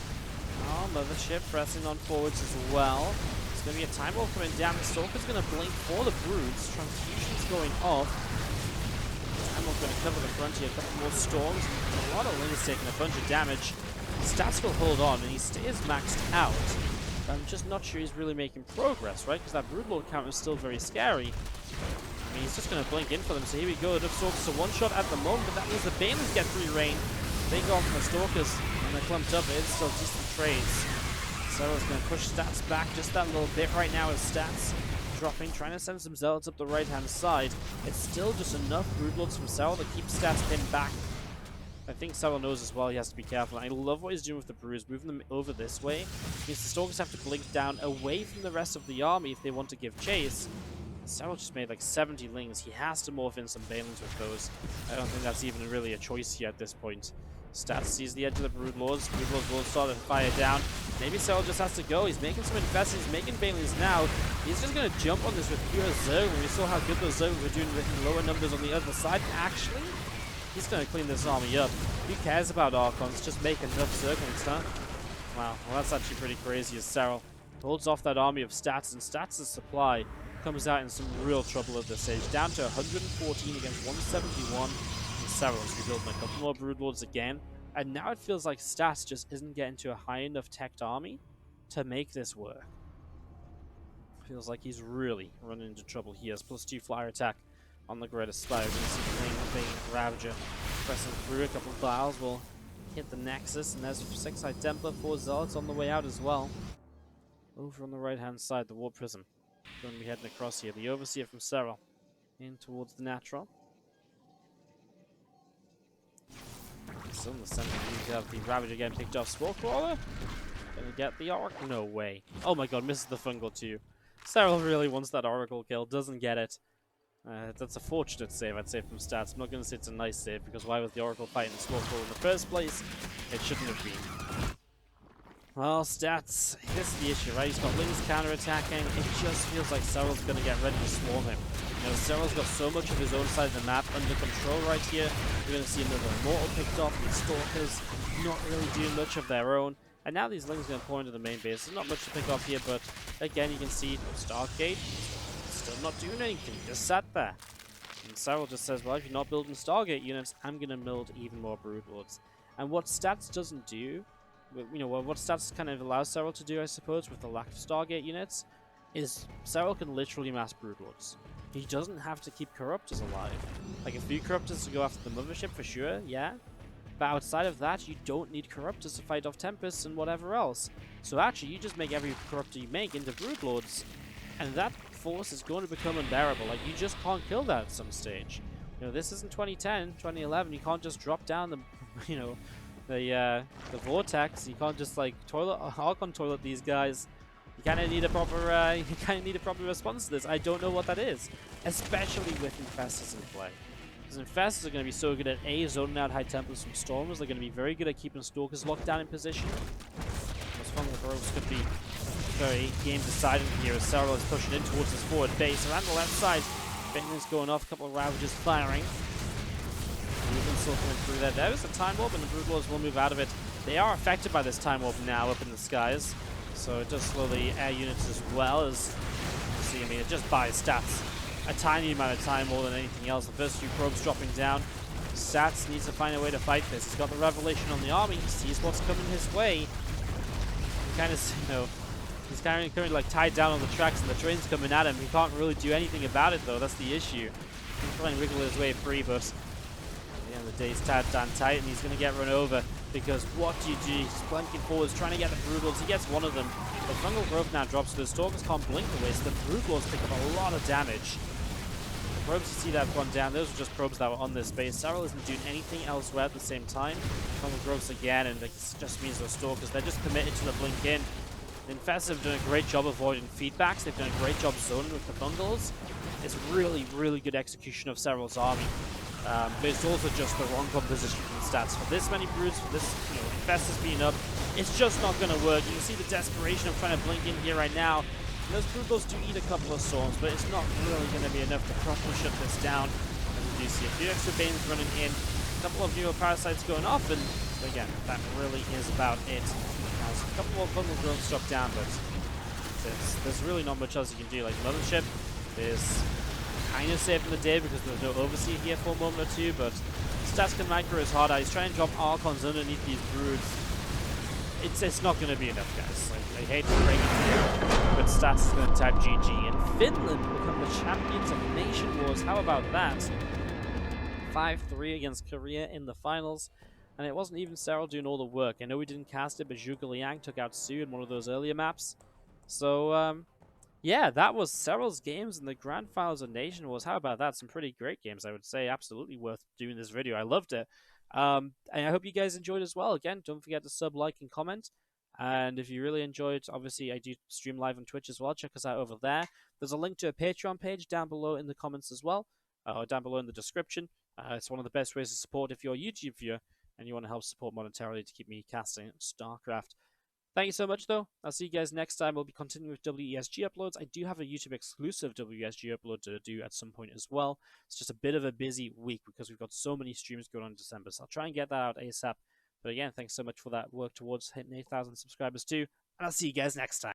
And Mothership pressing on forwards as well. There's going to be a Time Warp coming down. The Stalker's going to blink for the Broods. Transfusion's going off. Time Warp's going to cover the front here. A couple more Storms. A lot of Lings taking a bunch of damage. Stats will hold on, and he stays maxed out. I'm just not sure he's really making progress, right? Because that Broodlord count is still very scary. I mean, he's just going to blink in for them. So here we go. It absorbs a one-shot at the moment, but that means the Banelings get free reign. They go on from the Stalkers, and they're clumped up. It's still decent trades. Serral's going to push Stats back just that little bit right now as Stats dropping, trying to send some Zealots up the right-hand side. It's still just enough Broodlords from Serral to keep Stats pinned back. I think Serral knows as well he has to be careful. I love what he's doing with the Brews, moving them over this way. Means the Stalkers have to blink down away from the rest of the army if they want to give chase. Serral just made like 70 Lings. He has to morph in some Banelings with those. I don't think that's even really a choice here at this point. Stats sees the edge of the Broodlords. Broodlords will start to fire down. Maybe Serral just has to go. He's making some investments. He's making Banelings now. He's just going to jump on this with pure Zerg. We saw how good those Zerg were doing with lower numbers on the other side. Actually, he's going to clean this army up. Who cares about Archons? Just make enough Zerglings, huh? Wow, well that's actually pretty crazy as Serral holds off that army of Stats, and Stats' supply comes out in some real trouble at this stage. Down to 114 against 171. And Serral's rebuilding a couple more Broodlords again. And now it feels like Stats just isn't getting to a high enough teched army to make this work. Feels like he's really running into trouble. He has +2 flyer attack on the Greater Spire. You can see Bane, Ravager pressing through. A couple of Vials will hit the Nexus, and there's 6-eyed Templar, 4 Zealots on the way out as well. Over on the right-hand side, the War Prism going to be heading across here. The Overseer from Serral in towards the Natural. Still in the center, you have the Ravager getting picked off. Spellcrawler gonna get the Oracle. No way. Oh my god, misses the Fungal too. Serral really wants that Oracle kill, doesn't get it. That's a fortunate save, I'd say, from Stats. I'm not going to say it's a nice save, because why was the Oracle fighting Spellcrawler in the first place? It shouldn't have been. Well, Stats, this is the issue, right? He's got Lings counter-attacking. It just feels like Serral's going to get ready to swarm him. You know, Serral's got so much of his own side of the map under control right here. You're going to see another Immortal picked off. These Stalkers not really doing much of their own. And now these Lings are going to pour into the main base. There's not much to pick off here, but again, you can see Stargate still not doing anything. Just sat there. And Serral just says, well, if you're not building Stargate units, I'm going to build even more Broodlords. And what Stats doesn't do, you know, what Stats kind of allows Serral to do, I suppose, with the lack of Stargate units, is Serral can literally mass Broodlords. He doesn't have to keep Corruptors alive. Like, a few Corruptors to go after the Mothership for sure, yeah. But outside of that, you don't need Corruptors to fight off Tempests and whatever else. So actually, you just make every Corruptor you make into Broodlords, and that force is going to become unbearable. Like, you just can't kill that at some stage. You know, this isn't 2010, 2011. You can't just drop down the, you know, the vortex. You can't just like Archon toilet these guys. You kind of need a proper response to this. I don't know what that is, especially with Infestors in play. Because Infestors are going to be so good at zoning out high Templars from Stormers. They're going to be very good at keeping Stalkers locked down in position. Those Fungal Groves could be very game deciding here as Serral is pushing in towards his forward base. Around the left side, Bentley's going off, a couple of Ravagers firing. Movement still coming through there. There's a Time Warp, and the Broodlords will move out of it. They are affected by this Time Warp now up in the skies, so it does slow the air units as well as, see, I mean, it just buys Stats a tiny amount of time more than anything else. The first few probes dropping down. Stats needs to find a way to fight this. He's got the Revelation on the army. He sees what's coming his way. He kind of, you know, he's kind of like tied down on the tracks, and the train's coming at him. He can't really do anything about it, though. That's the issue. He's trying to wiggle his way free, but the day's tied down tight, and he's going to get run over because what do you do? He's blanking forwards, trying to get the Broodlords. He gets one of them. The Fungal Growth now drops, so the Stalkers can't blink away, so the Broodlords pick up a lot of damage. probes you see that have gone down, those are just probes that were on this base. Serral isn't doing anything elsewhere at the same time. Fungal growths again, and this just means those stalkers, they're just committed to the blink in. The Infestors have done a great job avoiding feedbacks. They've done a great job zoning with the Fungals. It's really, really good execution of Serral's army. But it's also just the wrong composition from the stats. For this many broods, for this, Infestors being up, it's just not going to work. You can see the desperation of trying to blink in here right now. And those Brutals do eat a couple of storms, but it's not really going to be enough to properly shut this down. And we do see a few extra Banes running in, a couple of newer Parasites going off, and again, that really is about it. There's a couple more Fungal growths struck down, but there's really not much else you can do. Like, Mothership is kind of saving the day because there's no Overseer here for a moment or two, but Stats can micro is harder. He's trying to drop Archons underneath these broods. It's not going to be enough, guys. Like, I hate to bring it here, but Stats is going to type GG. And Finland become the champions of Nationwars. How about that? 5-3 against Korea in the finals. And it wasn't even Serral doing all the work. I know we didn't cast it, but Zhuge Liang took out soO in one of those earlier maps. So, yeah, that was Serral's games in the grand finals of Nationwars. How about that? Some pretty great games, I would say. Absolutely worth doing this video. I loved it. And I hope you guys enjoyed as well. Again, don't forget to sub, like, and comment. And if you really enjoyed, obviously, I do stream live on Twitch as well. Check us out over there. There's a link to a Patreon page down below in the comments as well, or down below in the description. It's one of the best ways to support if you're a YouTube viewer and you want to help support monetarily to keep me casting StarCraft. Thank you so much, though. I'll see you guys next time. We'll be continuing with WESG uploads. I do have a YouTube exclusive WESG upload to do at some point as well. It's just a bit of a busy week because we've got so many streams going on in December. So I'll try and get that out ASAP. But again, thanks so much for that work towards hitting 8,000 subscribers too. And I'll see you guys next time.